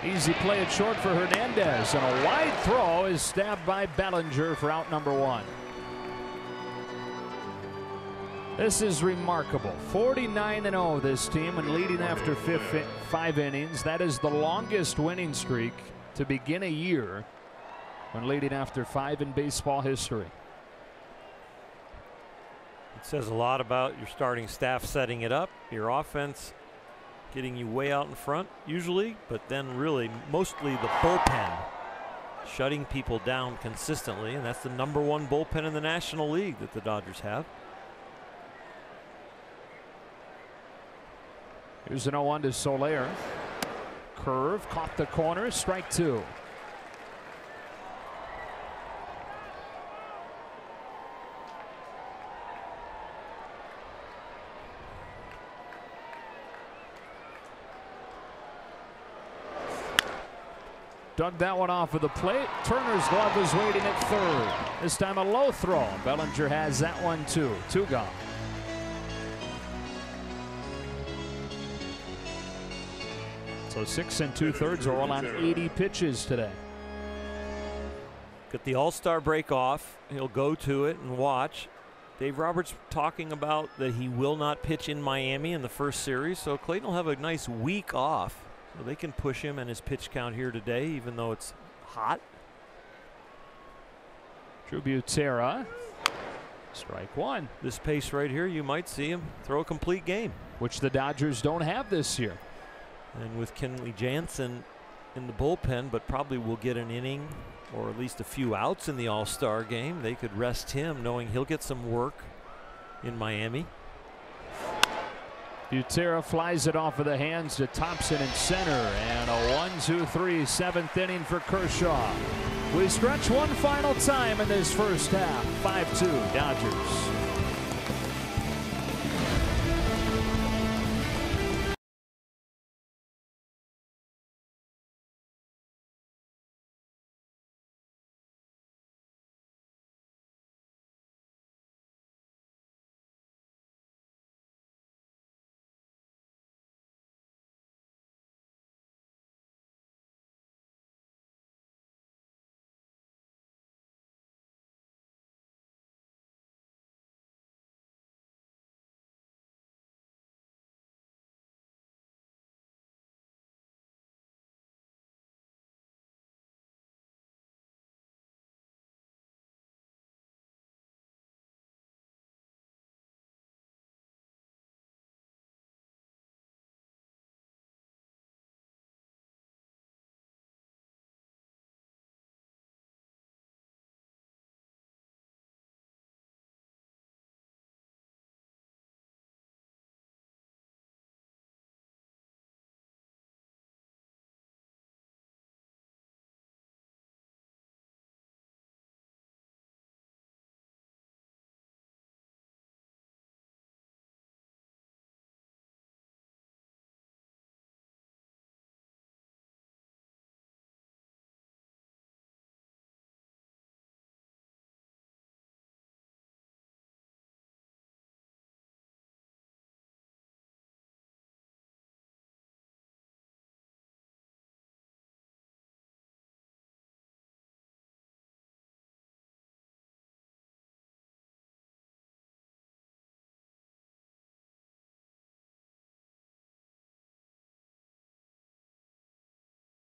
Easy play at short for Hernandez, and a wide throw is stabbed by Bellinger for out number 1. This is remarkable. 49-0 this team, and leading after 5 innings. That is the longest winning streak to begin a year when leading after 5 in baseball history. It says a lot about your starting staff setting it up, your offense getting you way out in front usually, but then really mostly the bullpen shutting people down consistently, and that's the #1 bullpen in the National League that the Dodgers have. Here's an 0-1 to Soler. Curve, caught the corner, strike 2. Dug that one off of the plate. Turner's glove was waiting at 3rd. This time a low throw. Bellinger has that one too. 2 gone. So 6 2/3 are all on 80 pitches today. Got the All-Star break off. He'll go to it and watch. Dave Roberts talking about that he will not pitch in Miami in the first series, so Clayton will have a nice week off. So they can push him and his pitch count here today, even though it's hot. Drew Butera. Strike 1. This pace right here, you might see him throw a complete game, which the Dodgers don't have this year. And with Kenley Jansen in the bullpen, but probably will get an inning or at least a few outs in the All-Star game. They could rest him knowing he'll get some work in Miami. Butera flies it off of the hands to Thompson in center, and a 1-2-3 seventh inning for Kershaw. We stretch one final time in this first half. 5-2 Dodgers.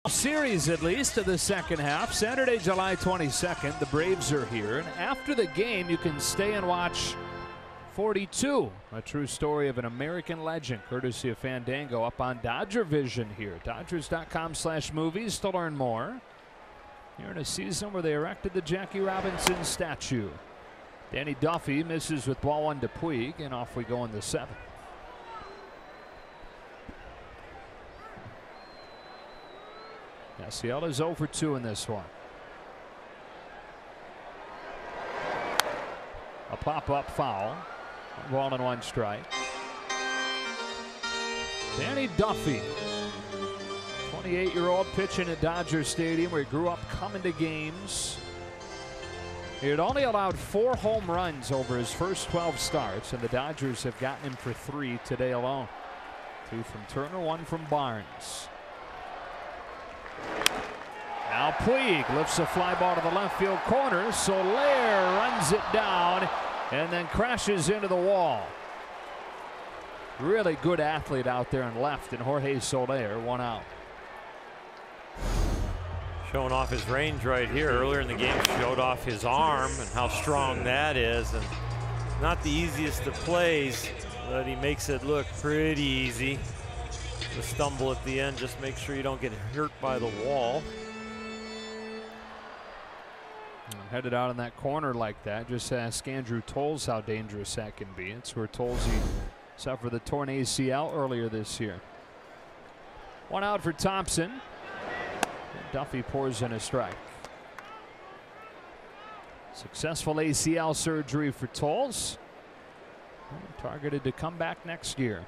Series at least of the second half. Saturday, July 22nd, the Braves are here, and after the game you can stay and watch 42, a true story of an American legend, courtesy of Fandango, up on Dodger Vision here. Dodgers.com/movies to learn more. Here in a season where they erected the Jackie Robinson statue. Danny Duffy misses with ball one to Puig, and off we go in the seventh. Yasiel is 0 for 2 in this one. A pop-up foul. 1 ball and 1 strike. Danny Duffy, 28-year-old, pitching at Dodger Stadium where he grew up coming to games. He had only allowed 4 home runs over his first 12 starts, and the Dodgers have gotten him for 3 today alone. 2 from Turner, 1 from Barnes. Now Puig lifts a fly ball to the left field corner. Soler runs it down and then crashes into the wall. Really good athlete out there in left, and Jorge Soler, 1 out. Showing off his range right here. Earlier in the game showed off his arm and how strong that is, and not the easiest of plays, but he makes it look pretty easy. The stumble at the end, just make sure you don't get hurt by the wall. Headed out in that corner like that, just ask Andrew Toles how dangerous that can be. It's where Tolesy suffered the torn ACL earlier this year. 1 out for Thompson. And Duffy pours in a strike. Successful ACL surgery for Toles. Targeted to come back next year.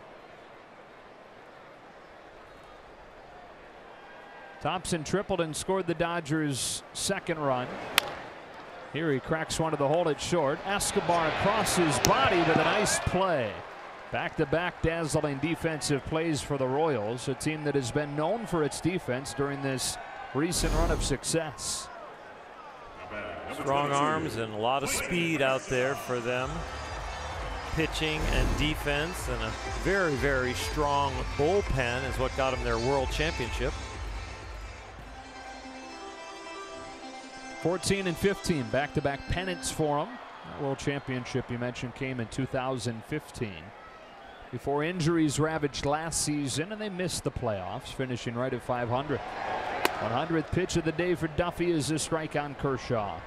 Thompson tripled and scored the Dodgers' second run. Here he cracks one to the hole at short. Escobar across his body with a nice play. Back-to-back dazzling defensive plays for the Royals, a team that has been known for its defense during this recent run of success. Strong arms and a lot of speed out there for them. Pitching and defense, and a very, very strong bullpen is what got them their world championship. 14 and 15, back-to-back pennants for them. That world championship you mentioned came in 2015. Before injuries ravaged last season, and they missed the playoffs, finishing right at 500. 100th pitch of the day for Duffy is a strike on Kershaw.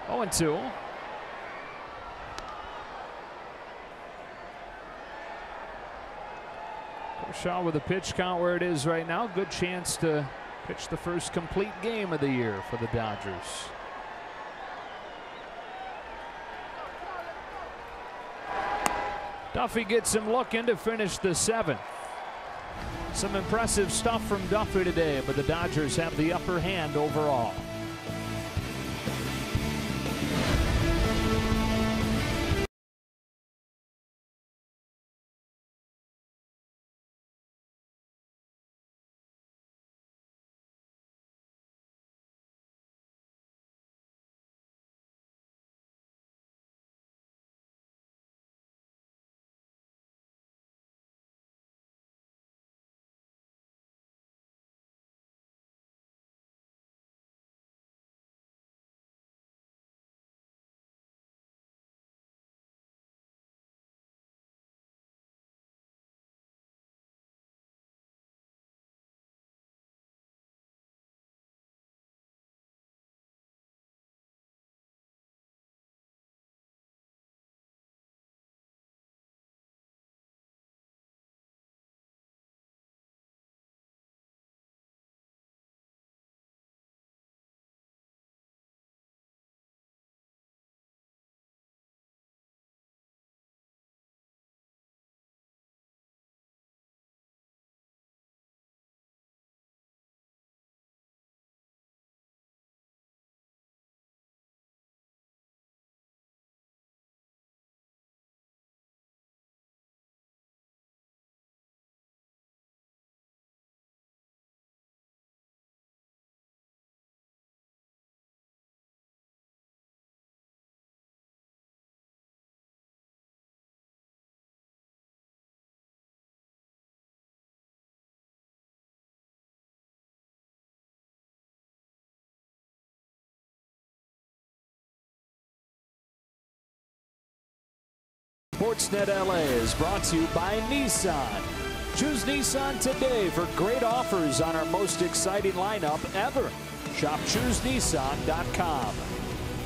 Oh, and 2. Kershaw with a pitch count where it is right now. Good chance to pitch the first complete game of the year for the Dodgers. Duffy gets him looking to finish the 7th. Some impressive stuff from Duffy today, but the Dodgers have the upper hand overall. Sportsnet LA is brought to you by Nissan. Choose Nissan today for great offers on our most exciting lineup ever. Shop ChooseNissan.com.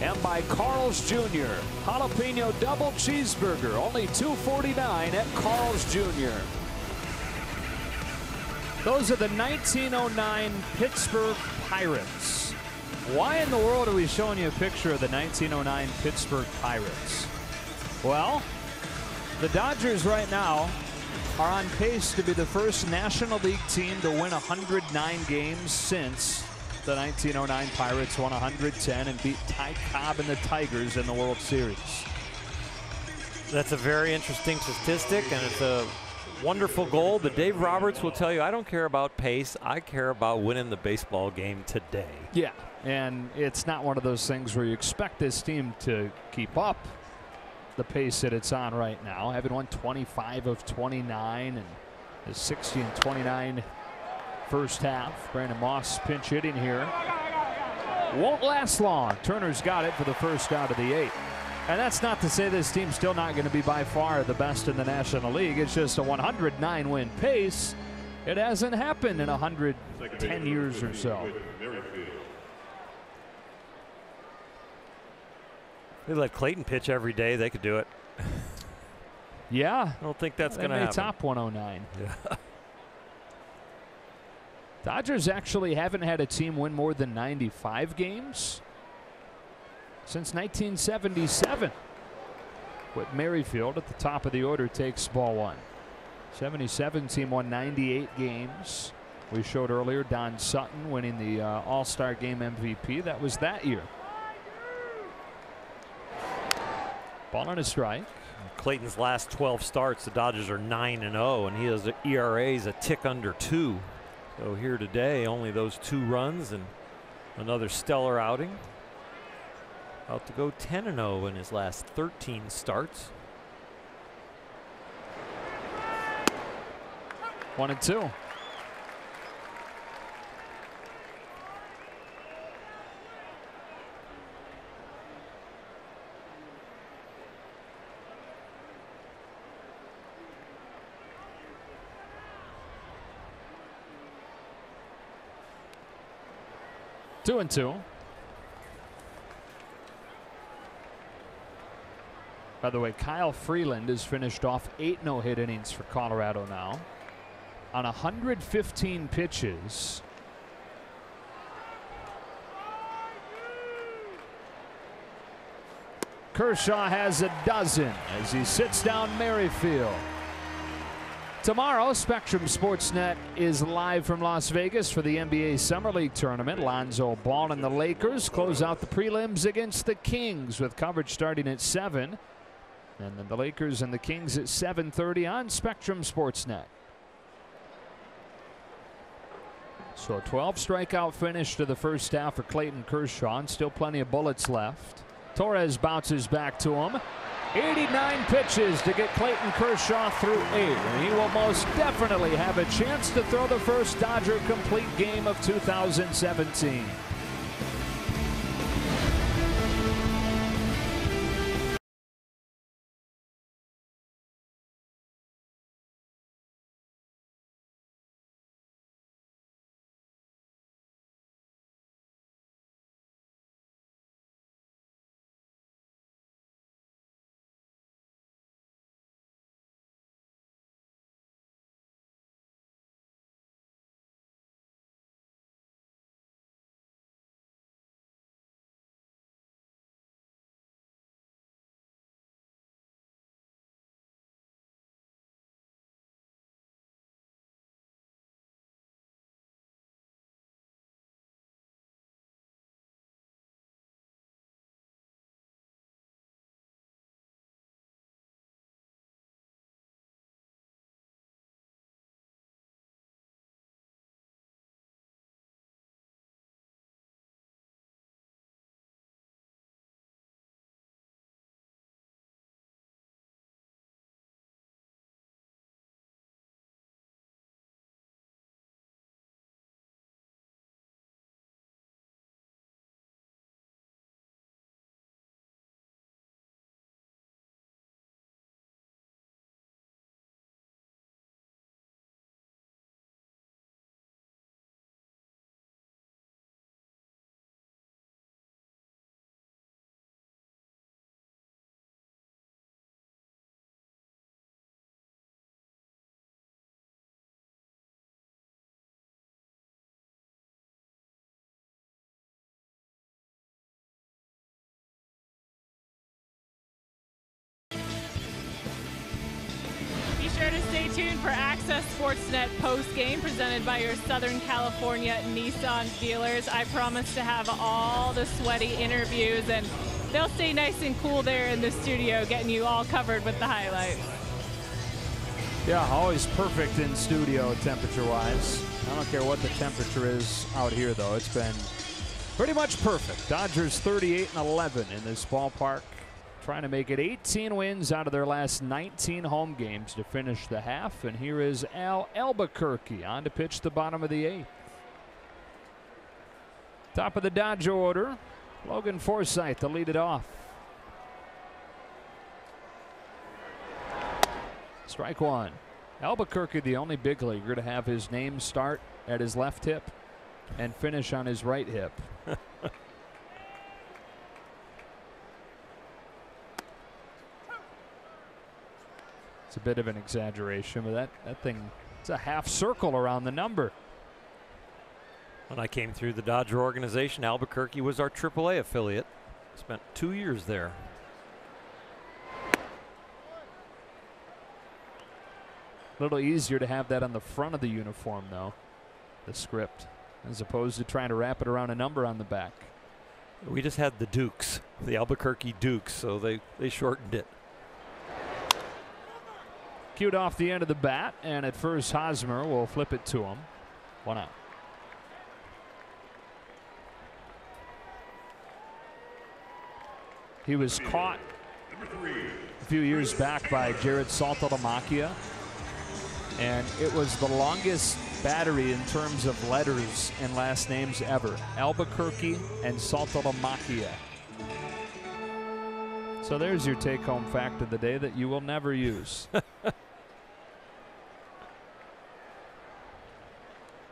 And by Carl's Jr. Jalapeno double cheeseburger, only $2.49 at Carl's Jr. Those are the 1909 Pittsburgh Pirates. Why in the world are we showing you a picture of the 1909 Pittsburgh Pirates? Well, the Dodgers right now are on pace to be the first National League team to win 109 games since the 1909 Pirates won 110 and beat Ty Cobb and the Tigers in the World Series. That's a very interesting statistic, and it's a wonderful goal. But Dave Roberts will tell you, I don't care about pace. I care about winning the baseball game today. Yeah, and it's not one of those things where you expect this team to keep up the pace that it's on right now, having won 25 of 29 and the 60 and 29 first half. Brandon Moss pinch hitting here. Won't last long. Turner's got it for the first out of the 8th. And that's not to say this team's still not going to be by far the best in the National League. It's just a 109 win pace. It hasn't happened in 110 years or so. They let Clayton pitch every day. They could do it. Yeah. I don't think that's going to happen. Top 109. Yeah. Dodgers actually haven't had a team win more than 95 games since 1977. Whit Merrifield at the top of the order takes ball 1. 77 team won 98 games. We showed earlier Don Sutton winning the All-Star Game MVP. That was that year. Ball on a strike. Clayton's last 12 starts, the Dodgers are 9-0, and he has ERAs a tick under 2. So here today, only those 2 runs and another stellar outing. About to go 10-0 in his last 13 starts. 1-2. 2-2. By the way, Kyle Freeland has finished off 8 no-hit innings for Colorado now on 115 pitches. Kershaw has a dozen as he sits down Merrifield. Tomorrow, Spectrum Sportsnet is live from Las Vegas for the NBA Summer League Tournament. Lonzo Ball and the Lakers close out the prelims against the Kings with coverage starting at 7. And then the Lakers and the Kings at 7:30 on Spectrum Sportsnet. So a 12 strikeout finish to the first half for Clayton Kershaw, and still plenty of bullets left. Torres bounces back to him. 89 pitches to get Clayton Kershaw through 8, and he will most definitely have a chance to throw the first Dodger complete game of 2017. Sure to stay tuned for Access Sportsnet post-game presented by your Southern California Nissan dealers. I promise to have all the sweaty interviews, and they'll stay nice and cool there in the studio, getting you all covered with the highlights. Yeah, always perfect in studio temperature-wise. I don't care what the temperature is out here, though. It's been pretty much perfect. Dodgers 38-11 in this ballpark, trying to make it 18 wins out of their last 19 home games to finish the half. And here is Al Albuquerque on to pitch the bottom of the 8th. Top of the Dodger order, Logan Forsythe to lead it off. Strike one. Albuquerque, the only big leaguer to have his name start at his left hip and finish on his right hip. It's a bit of an exaggeration, but that thing, it's a half circle around the number. When I came through the Dodger organization, Albuquerque was our AAA affiliate. Spent 2 years there. A little easier to have that on the front of the uniform, though, the script, as opposed to trying to wrap it around a number on the back. We just had the Dukes, the Albuquerque Dukes, so they shortened it. Cued off the end of the bat, and at first Hosmer will flip it to him. 1 out. He was caught a few years back by Jared Saltalamacchia, and it was the longest battery in terms of letters and last names ever. Albuquerque and Saltalamacchia. So there's your take-home fact of the day that you will never use.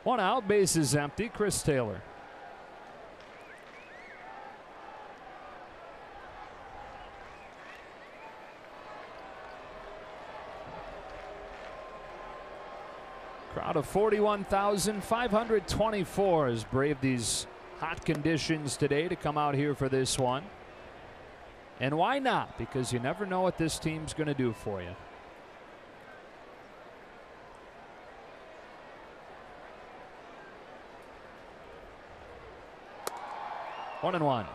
1 out, base is empty. Chris Taylor. Crowd of 41,524 has braved these hot conditions today to come out here for this one. And why not? Because you never know what this team's going to do for you. One and one.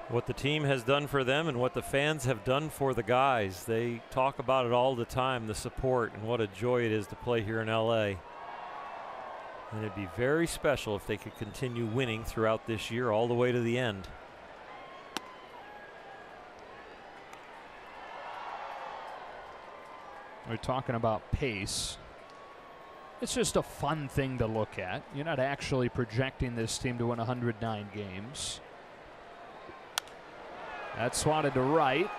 What the team has done for them and what the fans have done for the guys. They talk about it all the time, the support, and what a joy it is to play here in LA. And it'd be very special if they could continue winning throughout this year all the way to the end. We're talking about pace. It's just a fun thing to look at. You're not actually projecting this team to win 109 games. That's swatted to right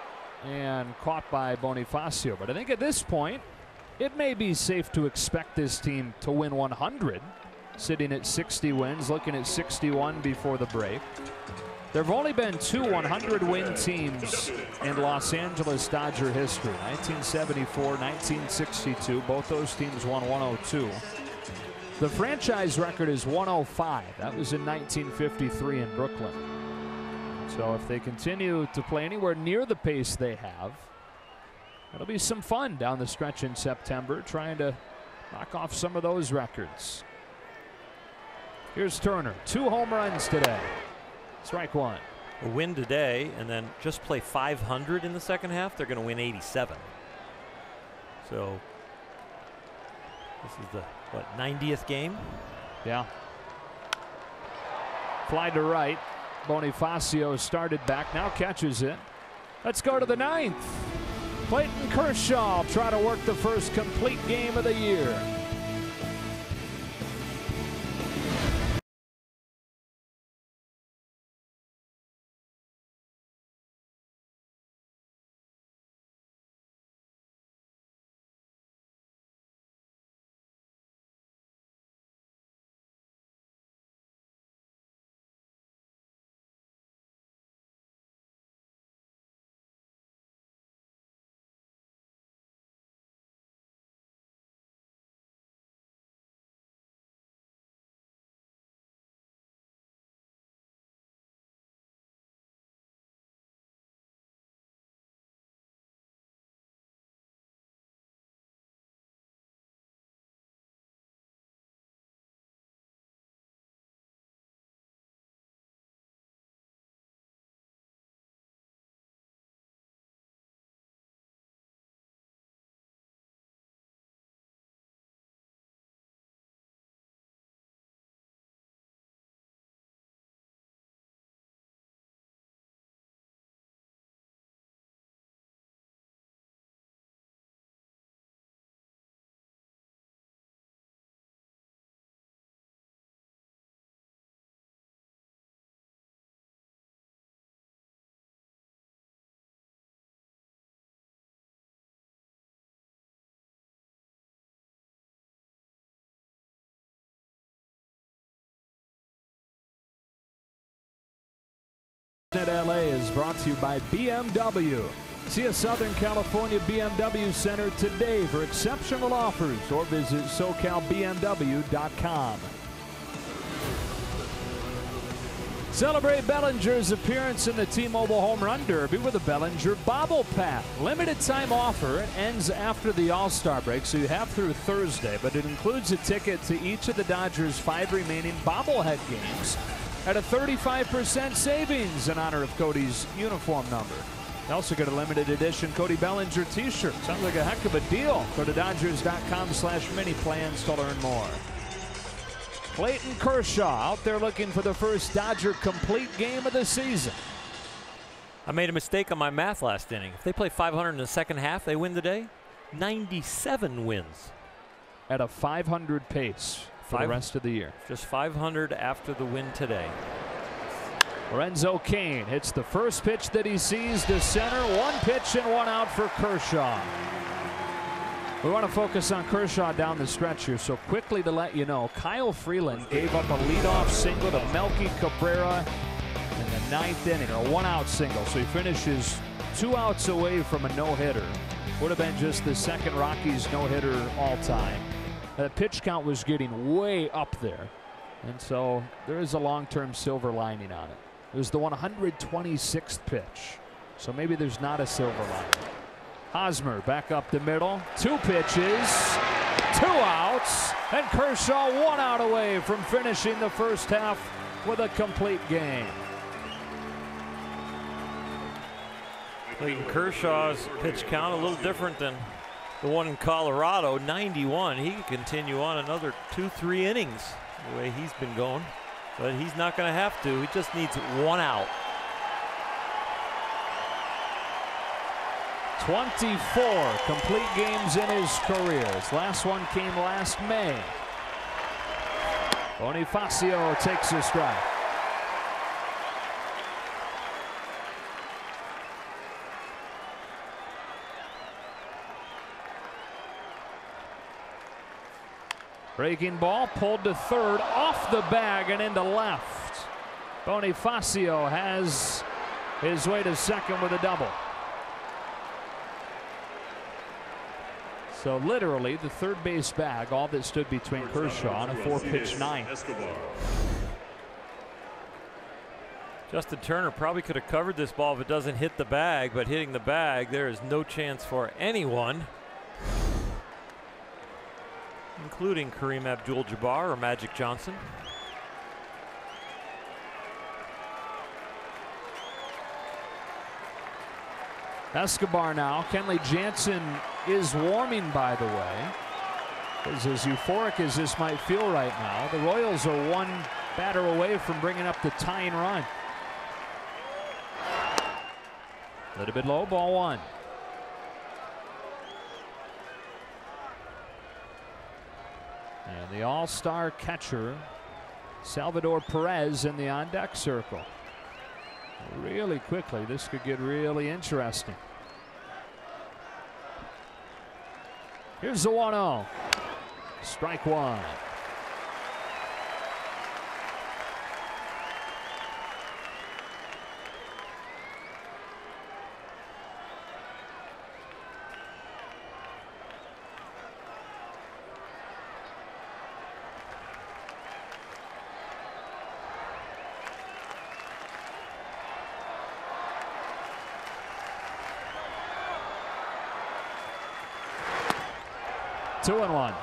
and caught by Bonifacio. But I think at this point, it may be safe to expect this team to win 100. Sitting at 60 wins, looking at 61 before the break. There have only been two 100-win teams in Los Angeles Dodger history. 1974, 1962. Both those teams won 102. The franchise record is 105. That was in 1953 in Brooklyn. So if they continue to play anywhere near the pace they have, it'll be some fun down the stretch in September, trying to knock off some of those records. Here's Turner. 2 home runs today. Strike one. A win today and then just play 500 in the second half, they're going to win 87. So this is the, what, 90th game? Yeah. Fly to right. Bonifacio started back, now catches it. Let's go to the 9th. Clayton Kershaw try to work the first complete game of the year. At LA is brought to you by BMW. See a Southern California BMW Center today for exceptional offers or visit SoCalBMW.com. Celebrate Bellinger's appearance in the T-Mobile Home Run Derby with a Bellinger Bobble Pack. Limited time offer. It ends after the All-Star break, so you have through Thursday, but it includes a ticket to each of the Dodgers' 5 remaining bobblehead games at a 35% savings in honor of Cody's uniform number. You also get a limited edition Cody Bellinger t-shirt. Sounds like a heck of a deal. Go to Dodgers.com/mini plans to learn more. Clayton Kershaw out there looking for the first Dodger complete game of the season. I made a mistake on my math last inning. If they play 500 in the second half, they win today. 97 wins. At a 500 pace for the rest of the year. Just 500 after the win today. Lorenzo Cain hits the first pitch that he sees to center. 1 pitch and 1 out for Kershaw. We want to focus on Kershaw down the stretch here, so quickly to let you know, Kyle Freeland gave up a leadoff single to Melky Cabrera in the 9th inning, or a 1-out single, so he finishes 2 outs away from a no-hitter. Would have been just the second Rockies no-hitter all time. The pitch count was getting way up there. And so there is a long-term silver lining on it. It was the 126th pitch. So maybe there's not a silver lining. Hosmer back up the middle. 2 pitches, 2 outs, and Kershaw 1 out away from finishing the first half with a complete game. Clayton Kershaw's pitch count a little different than the one in Colorado, 91. He could continue on another 2-3 innings the way he's been going, but he's not going to have to. He just needs 1 out. 24 complete games in his career. His last one came last May. Bonifacio takes a strike. Breaking ball pulled to third, off the bag and into left. Bonifacio has his way to second with a double. So literally the third base bag, all that stood between Kershaw and a 4-pitch ninth. Justin Turner probably could have covered this ball if it doesn't hit the bag, but hitting the bag, there is no chance for anyone, including Kareem Abdul-Jabbar or Magic Johnson. Escobar now. Kenley Jansen is warming, by the way. As euphoric as this might feel right now, the Royals are 1 batter away from bringing up the tying run. A little bit low, ball 1. And the all-star catcher, Salvador Perez, in the on-deck circle. Really quickly, this could get really interesting. Here's the 1-0. Strike 1. Two and 1.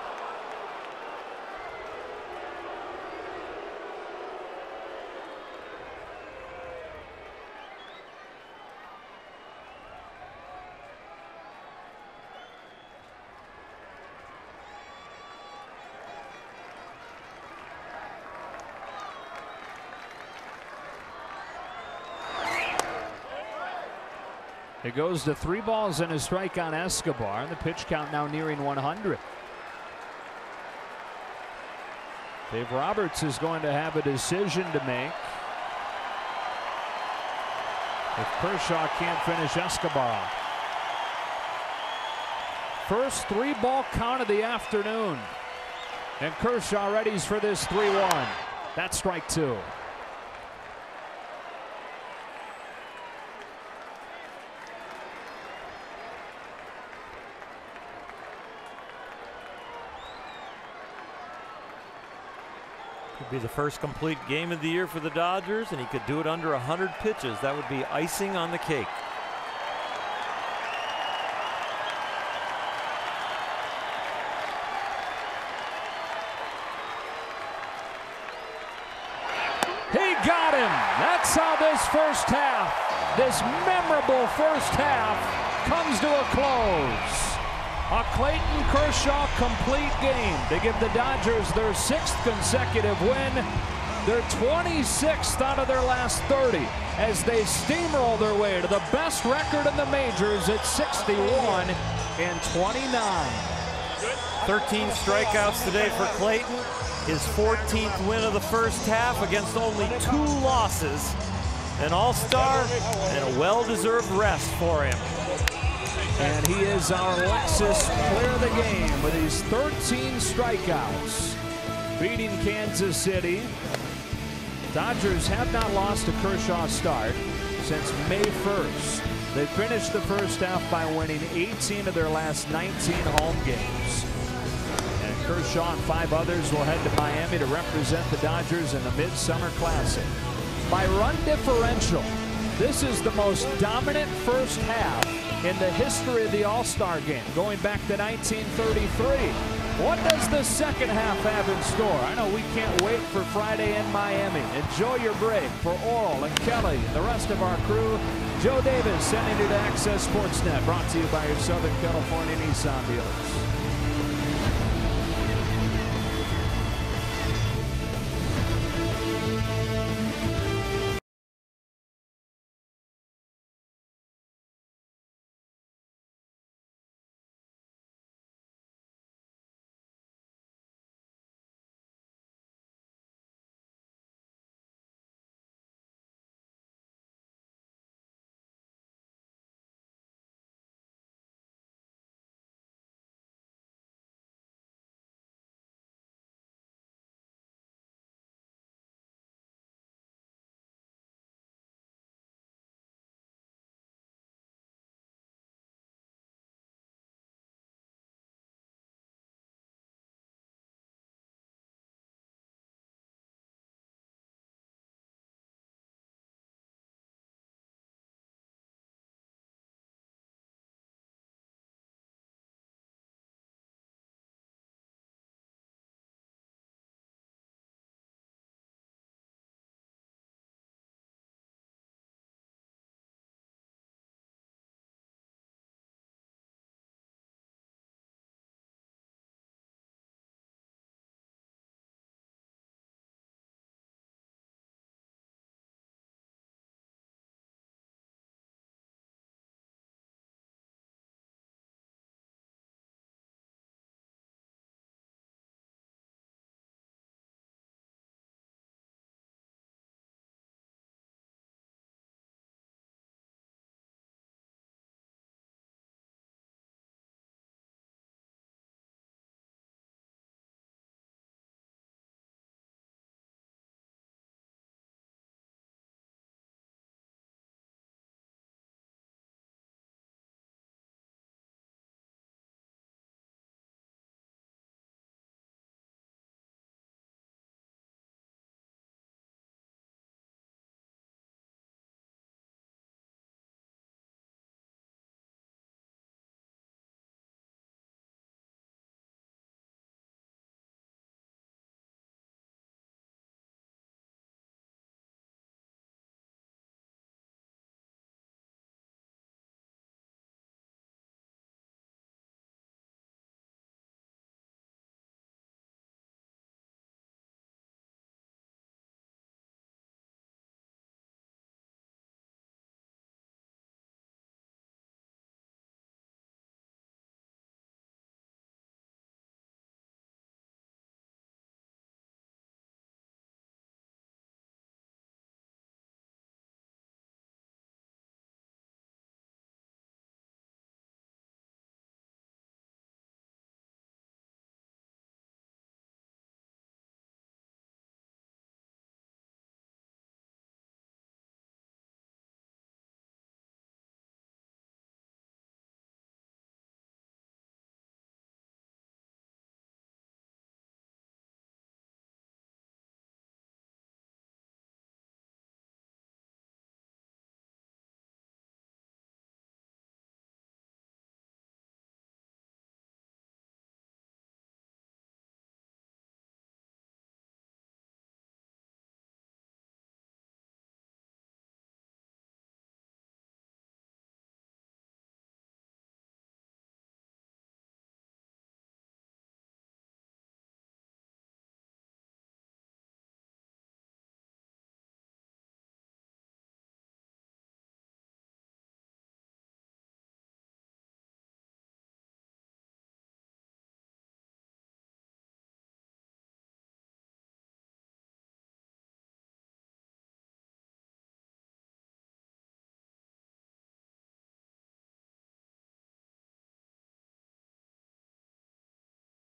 It goes to 3 balls and a strike on Escobar. The pitch count now nearing 100. Dave Roberts is going to have a decision to make if Kershaw can't finish Escobar off. First 3-ball count of the afternoon. And Kershaw readies for this 3-1. That's strike 2. Could be the first complete game of the year for the Dodgers, and he could do it under 100 pitches. That would be icing on the cake. He got him. That's how this first half, this memorable first half, comes to a close. A Clayton Kershaw complete game to give the Dodgers their 6th consecutive win, their 26th out of their last 30, as they steamroll their way to the best record in the majors at 61 and 29. 13 strikeouts today for Clayton. His 14th win of the first half against only 2 losses. An all-star and a well-deserved rest for him. And he is our Lexus player of the game with his 13 strikeouts, beating Kansas City. Dodgers have not lost a Kershaw start since May 1st. They finished the first half by winning 18 of their last 19 home games. And Kershaw and 5 others will head to Miami to represent the Dodgers in the Midsummer Classic. By run differential, this is the most dominant first half in the history of the All-Star game, going back to 1933. What does the second half have in store? I know we can't wait for Friday in Miami. Enjoy your break. For Oral and Kelly and the rest of our crew, Joe Davis sending you to Access Sportsnet, brought to you by your Southern California Nissan dealers.